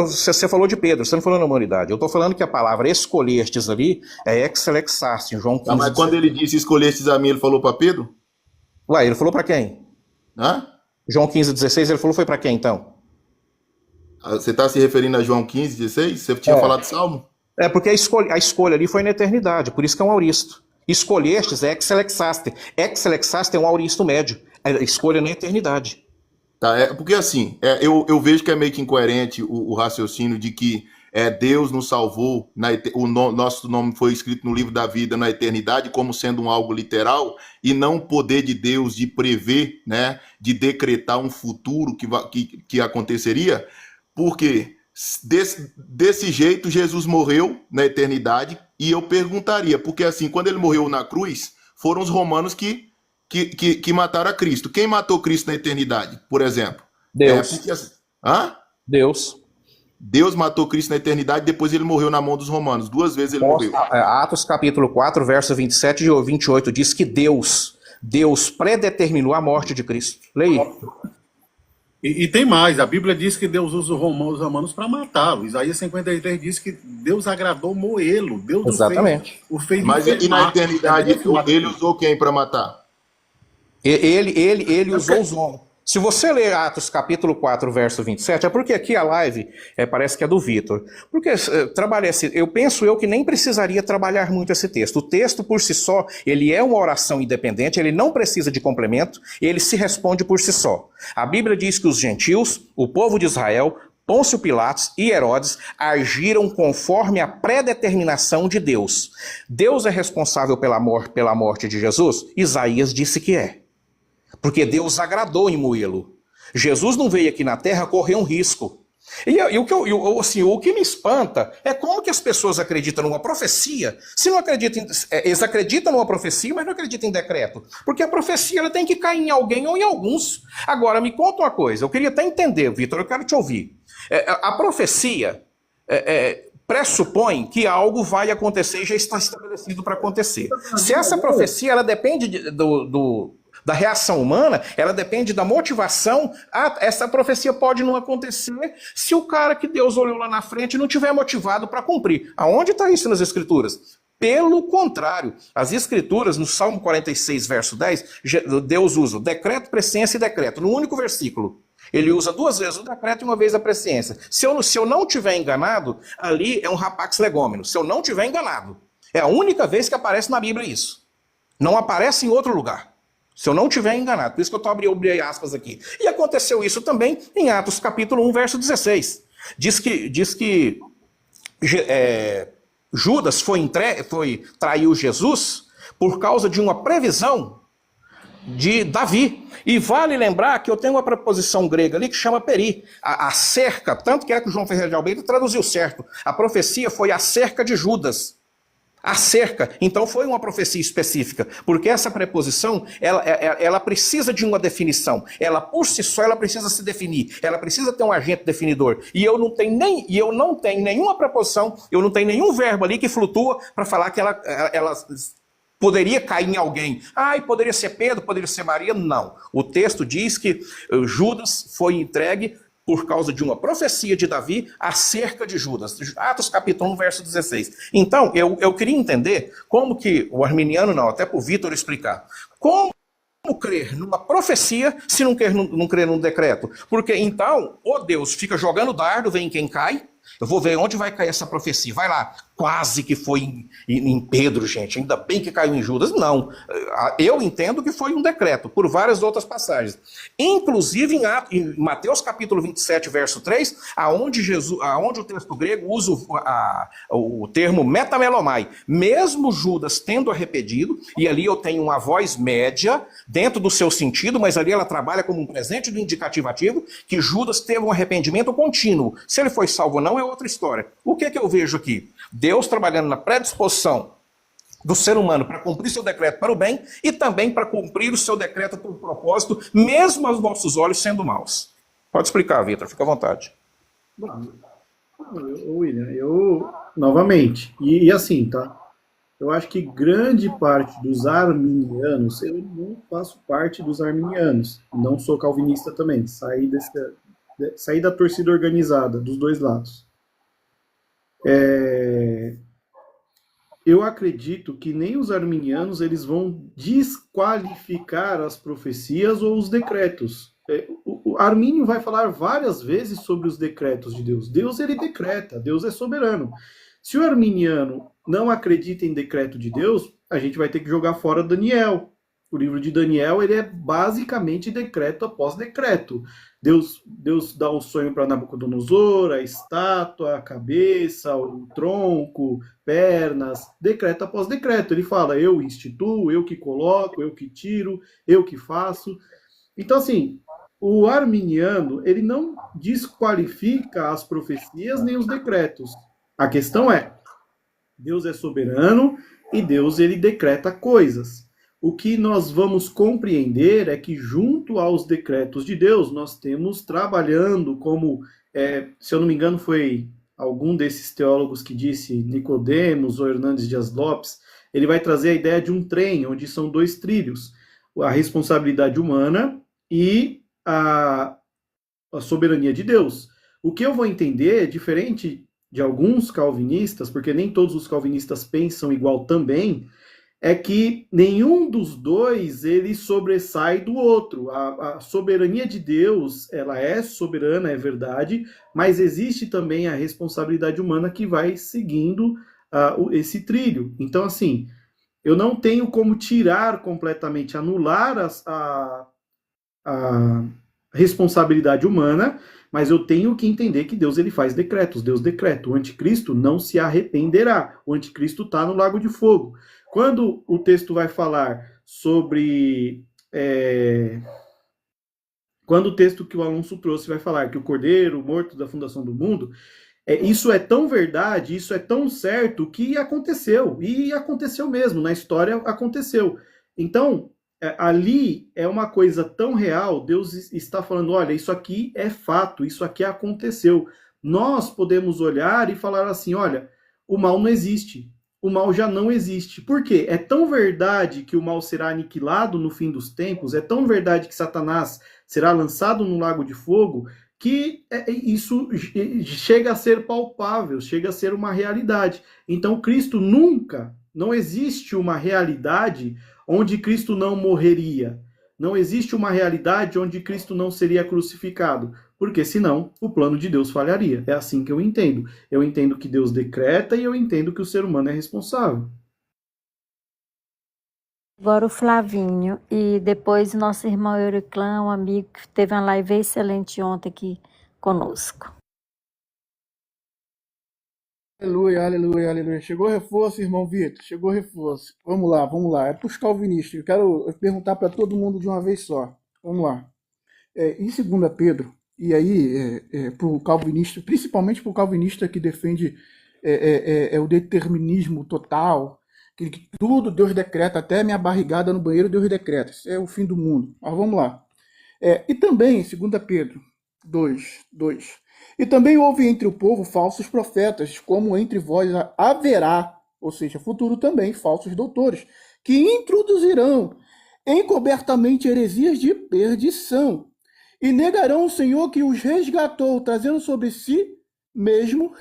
Você falou de Pedro, você não falou na humanidade. Eu estou falando que a palavra escolhestes ali é exelexaste, em João 15. Mas quando ele disse escolhestes a mim, ele falou para Pedro? Ué, ele falou para quem? Hã? João 15,16, ele falou foi para quem então? Você está se referindo a João 15,16? Você tinha falado de Salmo? É porque a escolha ali foi na eternidade, por isso que é um auristo. Escolhestes é exelexaste. Exelexaste é um auristo médio. É escolha na eternidade. Tá, porque assim, eu vejo que é meio que incoerente o raciocínio de que Deus nos salvou, nosso nome foi escrito no livro da vida na eternidade como sendo um algo literal e não o poder de Deus de prever, né, de decretar um futuro que aconteceria, porque desse jeito Jesus morreu na eternidade e eu perguntaria, porque assim, quando ele morreu na cruz, foram os romanos que mataram a Cristo. Quem matou Cristo na eternidade, por exemplo? Deus. Deus. Deus matou Cristo na eternidade, depois ele morreu na mão dos romanos. 2 vezes ele morreu. Atos capítulo 4, verso 27 e 28 diz que Deus predeterminou a morte de Cristo. Leia. E tem mais, a Bíblia diz que Deus usa os romanos para matá-lo. Isaías 53 diz que Deus agradou moê-lo. Deus Exatamente. o fez Mas e na eternidade ele usou quem para matar? Ele usou os homens. Se você ler Atos capítulo 4, verso 27, é porque aqui a live parece que é do Vitor. Porque trabalha assim, eu penso que nem precisaria trabalhar muito esse texto. O texto por si só, ele é uma oração independente, ele não precisa de complemento, ele se responde por si só. A Bíblia diz que os gentios, o povo de Israel, Pôncio Pilatos e Herodes agiram conforme a predeterminação de Deus. Deus é responsável pela morte de Jesus? Isaías disse que é. Porque Deus agradou em moê-lo. Jesus não veio aqui na Terra correr um risco. O que me espanta é como que as pessoas acreditam numa profecia, se não acreditam, eles acreditam numa profecia, mas não acreditam em decreto. Porque a profecia ela tem que cair em alguém ou em alguns. Agora, me conta uma coisa, eu queria até entender, Vitor, eu quero te ouvir. A profecia pressupõe que algo vai acontecer e já está estabelecido para acontecer. Se essa profecia ela depende da reação humana, ela depende da motivação. Essa profecia pode não acontecer se o cara que Deus olhou lá na frente não tiver motivado para cumprir. Aonde está isso nas Escrituras? Pelo contrário, as Escrituras, no Salmo 46, verso 10, Deus usa o decreto, presciência e decreto, no único versículo. Ele usa 2 vezes o decreto e 1 vez a presciência. Se eu não tiver enganado, ali é um rapax legômeno. Se eu não tiver enganado. É a única vez que aparece na Bíblia isso. Não aparece em outro lugar. Se eu não tiver enganado. Por isso que eu estou abrindo aspas aqui. E aconteceu isso também em Atos capítulo 1, verso 16. Diz que Judas traiu Jesus por causa de uma previsão de Davi. E vale lembrar que eu tenho uma preposição grega ali que chama peri. A cerca, tanto que o João Ferreira de Almeida traduziu certo. A profecia foi a cerca de Judas. A cerca, então foi uma profecia específica, porque essa preposição, ela precisa de uma definição, ela por si só, ela precisa se definir, ela precisa ter um agente definidor, e eu não tenho nenhuma preposição, eu não tenho nenhum verbo ali que flutua para falar que ela poderia cair em alguém. Poderia ser Pedro, poderia ser Maria, não. O texto diz que Judas foi entregue por causa de uma profecia de Davi acerca de Judas. Atos capítulo 1, verso 16. Então, eu queria entender como que o arminiano, não, até para o Vitor explicar, como crer numa profecia se não crer num decreto? Porque então, Deus fica jogando dardo, vem quem cai, eu vou ver onde vai cair essa profecia. Vai lá, quase que foi em Pedro, gente. Ainda bem que caiu em Judas. Não, eu entendo que foi um decreto, por várias outras passagens. Inclusive em Mateus capítulo 27, verso 3, aonde o texto grego usa o termo metamelomai. Mesmo Judas tendo arrependido, e ali eu tenho uma voz média dentro do seu sentido, mas ali ela trabalha como um presente do indicativo ativo, que Judas teve um arrependimento contínuo. Se ele foi salvo ou não, é outra história. O que eu vejo aqui? Deus trabalhando na predisposição do ser humano para cumprir seu decreto para o bem e também para cumprir o seu decreto por propósito, mesmo aos nossos olhos sendo maus. Pode explicar, Vitor, fica à vontade. Bom, William, novamente, e assim, tá? Eu acho que grande parte dos arminianos, eu não faço parte dos arminianos, não sou calvinista também, saí da torcida organizada, dos dois lados. Eu acredito que nem os arminianos eles vão desqualificar as profecias ou os decretos. O Armínio vai falar várias vezes sobre os decretos de Deus. Deus, ele decreta, Deus é soberano. Se o arminiano não acredita em decreto de Deus, a gente vai ter que jogar fora Daniel. O livro de Daniel, ele é basicamente decreto após decreto. Deus dá o sonho para Nabucodonosor, a estátua, a cabeça, o tronco, pernas, decreto após decreto. Ele fala, eu instituo, eu que coloco, eu que tiro, eu que faço. Então, assim, o arminiano, ele não desqualifica as profecias nem os decretos. A questão é, Deus é soberano e Deus, ele decreta coisas. O que nós vamos compreender é que, junto aos decretos de Deus, nós temos trabalhando como, se eu não me engano, foi algum desses teólogos que disse, Nicodemos ou Hernandes Dias Lopes, ele vai trazer a ideia de um trem, onde são dois trilhos, a responsabilidade humana e a soberania de Deus. O que eu vou entender é diferente de alguns calvinistas, porque nem todos os calvinistas pensam igual também, é que nenhum dos dois ele sobressai do outro. A soberania de Deus, ela é soberana, é verdade, mas existe também a responsabilidade humana que vai seguindo esse trilho. Então, assim, eu não tenho como tirar completamente, anular a responsabilidade humana, mas eu tenho que entender que Deus ele faz decretos, Deus decreta. O anticristo não se arrependerá, o anticristo está no lago de fogo. Quando o texto vai falar sobre... quando o texto que o Alonso trouxe vai falar que o Cordeiro morto da fundação do mundo, isso é tão verdade, isso é tão certo que aconteceu, e aconteceu mesmo, na história aconteceu. Então, ali é uma coisa tão real, Deus está falando, olha, isso aqui é fato, isso aqui aconteceu. Nós podemos olhar e falar assim, olha, o mal não existe, o mal já não existe. Por quê? É tão verdade que o mal será aniquilado no fim dos tempos, é tão verdade que Satanás será lançado no lago de fogo, que isso chega a ser palpável, chega a ser uma realidade. Então, Cristo nunca, não existe uma realidade onde Cristo não morreria. Não existe uma realidade onde Cristo não seria crucificado, porque senão o plano de Deus falharia. É assim que eu entendo. Eu entendo que Deus decreta e eu entendo que o ser humano é responsável. Agora o Flavinho e depois nosso irmão Euriclão, um amigo que teve uma live excelente ontem aqui conosco. Aleluia, aleluia, aleluia. Chegou reforço, irmão Vitor. Chegou reforço. Vamos lá, vamos lá. É para os calvinistas. Eu quero perguntar para todo mundo de uma vez só. Vamos lá. Em 2 Pedro, e aí para o calvinista, principalmente para o calvinista que defende o determinismo total, que tudo Deus decreta, até minha barrigada no banheiro Deus decreta. Isso é o fim do mundo. Mas vamos lá. E também, 2 Pedro 2. E também houve entre o povo falsos profetas, como entre vós haverá, ou seja, futuro também, falsos doutores, que introduzirão encobertamente heresias de perdição, e negarão o Senhor que os resgatou, trazendo sobre si mesmo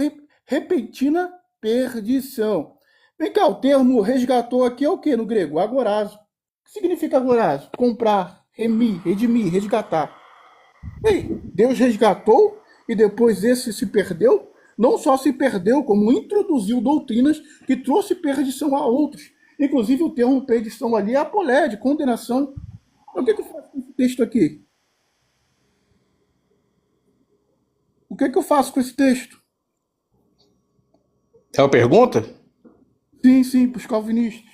repentina perdição. Vem cá, o termo resgatou aqui é o que no grego? Agorazo. O que significa agorazo? Comprar, redimir, resgatar. Ei, Deus resgatou e depois esse se perdeu? Não só se perdeu, como introduziu doutrinas que trouxe perdição a outros. Inclusive o termo perdição ali é apolé, de condenação. O que eu faço com esse texto aqui? O que eu faço com esse texto? É uma pergunta? Sim, para os calvinistas.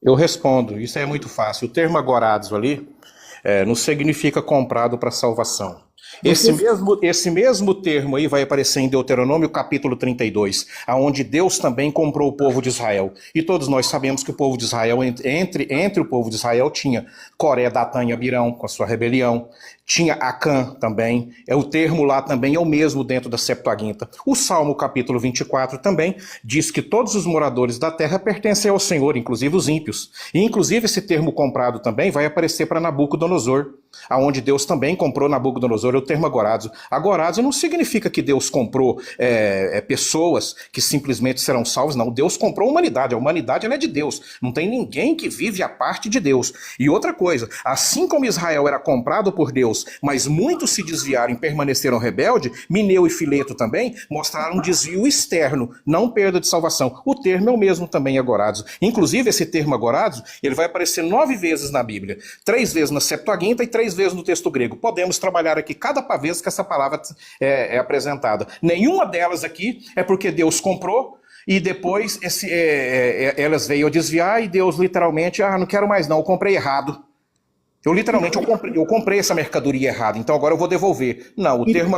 Eu respondo. Isso é muito fácil. O termo agorazo ali não significa comprado para salvação. Esse mesmo termo aí vai aparecer em Deuteronômio capítulo 32, aonde Deus também comprou o povo de Israel. E todos nós sabemos que o povo de Israel, entre o povo de Israel, tinha Coré, Datã e Abirão, com a sua rebelião. Tinha Acã também, o termo lá também é o mesmo dentro da Septuaginta. O Salmo capítulo 24 também diz que todos os moradores da terra pertencem ao Senhor, inclusive os ímpios. E inclusive esse termo comprado também vai aparecer para Nabucodonosor, aonde Deus também comprou Nabucodonosor, é o termo agorazo. Agorazo não significa que Deus comprou pessoas que simplesmente serão salvas, não. Deus comprou a humanidade ela é de Deus, não tem ninguém que vive a parte de Deus. E outra coisa, assim como Israel era comprado por Deus, mas muitos se desviaram e permaneceram rebeldes, Mineu e Fileto também mostraram um desvio externo, não perda de salvação. O termo é o mesmo também, agorazo. Inclusive, esse termo agorazo, ele vai aparecer 9 vezes na Bíblia, 3 vezes na Septuaginta e 3 vezes no texto grego. Podemos trabalhar aqui cada vez que essa palavra é apresentada. Nenhuma delas aqui é porque Deus comprou, e depois elas veio a desviar e Deus literalmente, não quero mais não, eu comprei errado. Eu comprei essa mercadoria errada, então agora eu vou devolver. Não, o termo